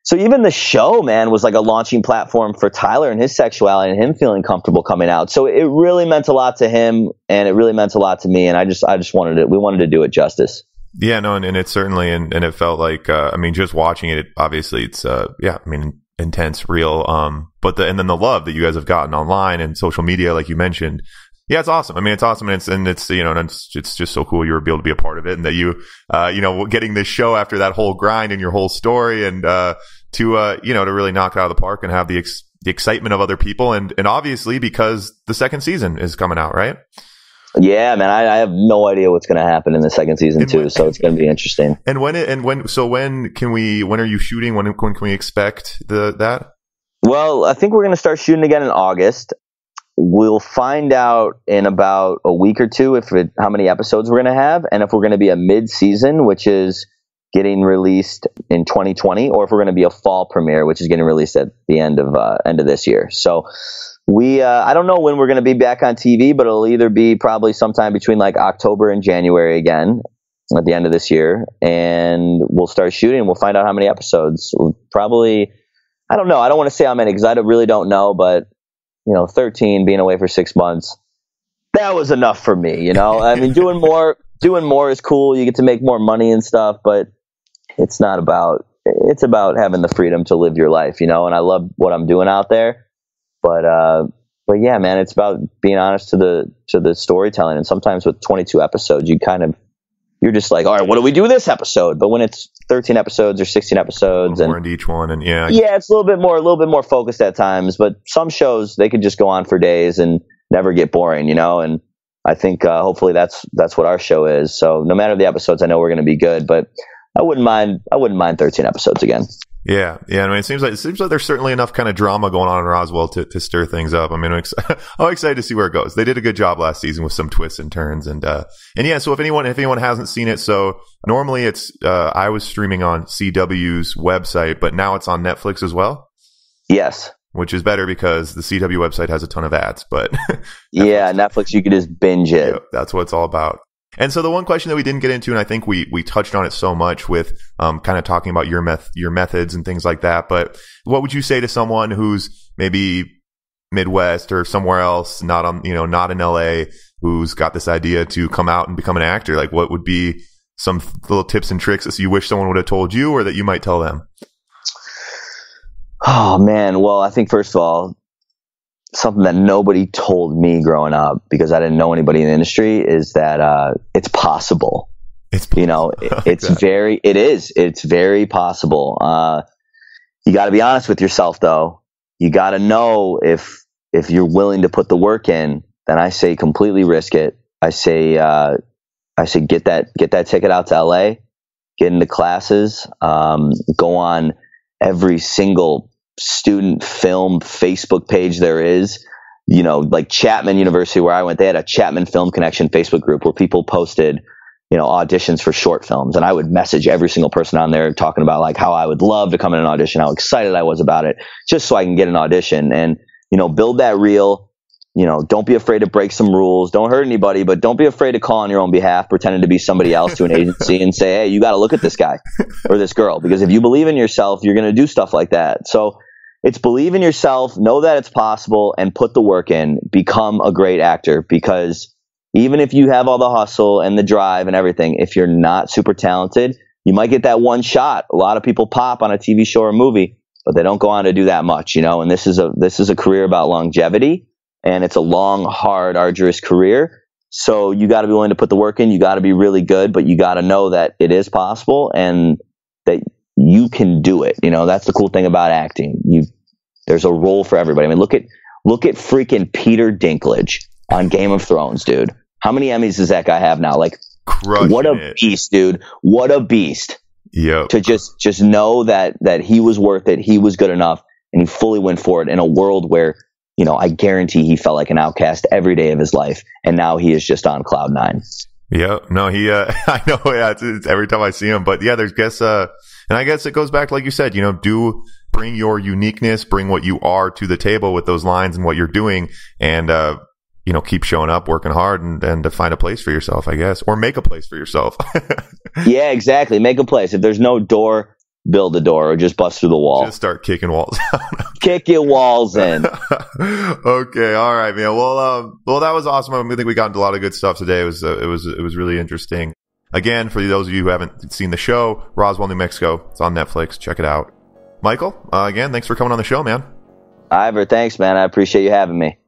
so even the show, man, was like a launching platform for Tyler and his sexuality and him feeling comfortable coming out. So it really meant a lot to him, and it really meant a lot to me. And I just we wanted to do it justice. Yeah, no, and it certainly, and it felt like, I mean, just watching it, obviously it's, I mean, intense, real, but and then the love that you guys have gotten online and social media, like you mentioned. Yeah, it's awesome. I mean, it's awesome, and it's you know, and it's just so cool you were able to be a part of it, and that you getting this show after that whole grind and your whole story, and to really knock it out of the park and have the excitement of other people, and obviously because the second season is coming out, right? Yeah, man, I have no idea what's going to happen in the second season too, so it's going to be interesting. And when are you shooting? When can we expect that? Well, I think we're going to start shooting again in August. We'll find out in about a week or two how many episodes we're going to have, and if we're going to be a mid-season, which is getting released in 2020, or if we're going to be a fall premiere, which is getting released at the end of this year. So I don't know when we're going to be back on TV, but it'll either be probably sometime between like October and January again at the end of this year, and we'll start shooting. We'll find out how many episodes. We'll probably, I don't know. I don't want to say how many because I really don't know, but 13 being away for 6 months, that was enough for me. I mean, doing more is cool. You get to make more money and stuff, but it's about having the freedom to live your life, and I love what I'm doing out there. But yeah, man, it's about being honest to the storytelling. And sometimes with 22 episodes, you're just like, all right, what do we do this episode? But when it's 13 episodes or 16 episodes, more into each one, and yeah, it's a little bit more focused at times. But some shows they could just go on for days and never get boring, And I think hopefully that's what our show is. So no matter the episodes, I know we're going to be good, but I wouldn't mind 13 episodes again. Yeah. I mean, it seems like there's certainly enough kind of drama going on in Roswell to stir things up. I mean, I'm excited to see where it goes. They did a good job last season with some twists and turns, and yeah. So if anyone hasn't seen it, so normally it's I was streaming on CW's website, but now it's on Netflix as well. Yes, which is better because the CW website has a ton of ads, but Netflix you could just binge it. Yeah, that's what it's all about. And so the one question that we didn't get into, and I think we touched on it so much with kind of talking about your methods and things like that, but what would you say to someone who's maybe Midwest or somewhere else, not in LA, who's got this idea to come out and become an actor? Like, what would be some little tips and tricks that you wish someone would have told you, or that you might tell them? Oh man, well, I think first of all, something that nobody told me growing up, because I didn't know anybody in the industry, is that it's possible. It's very possible. You got to be honest with yourself, though. You got to know if you're willing to put the work in. Then I say completely risk it. I say get that ticket out to LA, get into classes, go on every single student film Facebook page there is. Like Chapman University, where I went, they had a Chapman Film Connection Facebook group where people posted auditions for short films, and I would message every single person on there talking about like how I would love to come in an audition, how excited I was about it, just so I can get an audition. And build that reel. Don't be afraid to break some rules. Don't hurt anybody, but don't be afraid to call on your own behalf, pretending to be somebody else to an agency and say, hey, you got to look at this guy or this girl, because if you believe in yourself, you're going to do stuff like that. So it's believe in yourself, know that it's possible, and put the work in. Become a great actor, because even if you have all the hustle and the drive and everything, if you're not super talented, you might get that one shot. A lot of people pop on a TV show or movie, but they don't go on to do that much, and this is a career about longevity, and it's a long, hard, arduous career. So you got to be willing to put the work in. You got to be really good, but you got to know that it is possible and that you can do it. That's the cool thing about acting. There's a role for everybody. I mean, look at freaking Peter Dinklage on Game of Thrones, dude. How many Emmys does that guy have now? Like, what a beast, dude. What a beast. Yep. To just know that he was worth it. He was good enough, and he fully went for it in a world where, I guarantee he felt like an outcast every day of his life, and now he is just on cloud nine. Yeah, no, I know, yeah, it's every time I see him, but yeah, and I guess it goes back, like you said, do bring your uniqueness, bring what you are to the table with those lines and what you're doing, and, keep showing up, working hard, and to find a place for yourself, I guess, or make a place for yourself. Yeah, exactly. Make a place. If there's no door, build a door, or just bust through the wall. Just start kicking walls down. Kick your walls in. Okay, all right, man. Well, that was awesome. I think we got into a lot of good stuff today. It was really interesting. Again, for those of you who haven't seen the show, Roswell, New Mexico, it's on Netflix. Check it out. Michael, again, thanks for coming on the show, man. Ivor, thanks, man. I appreciate you having me.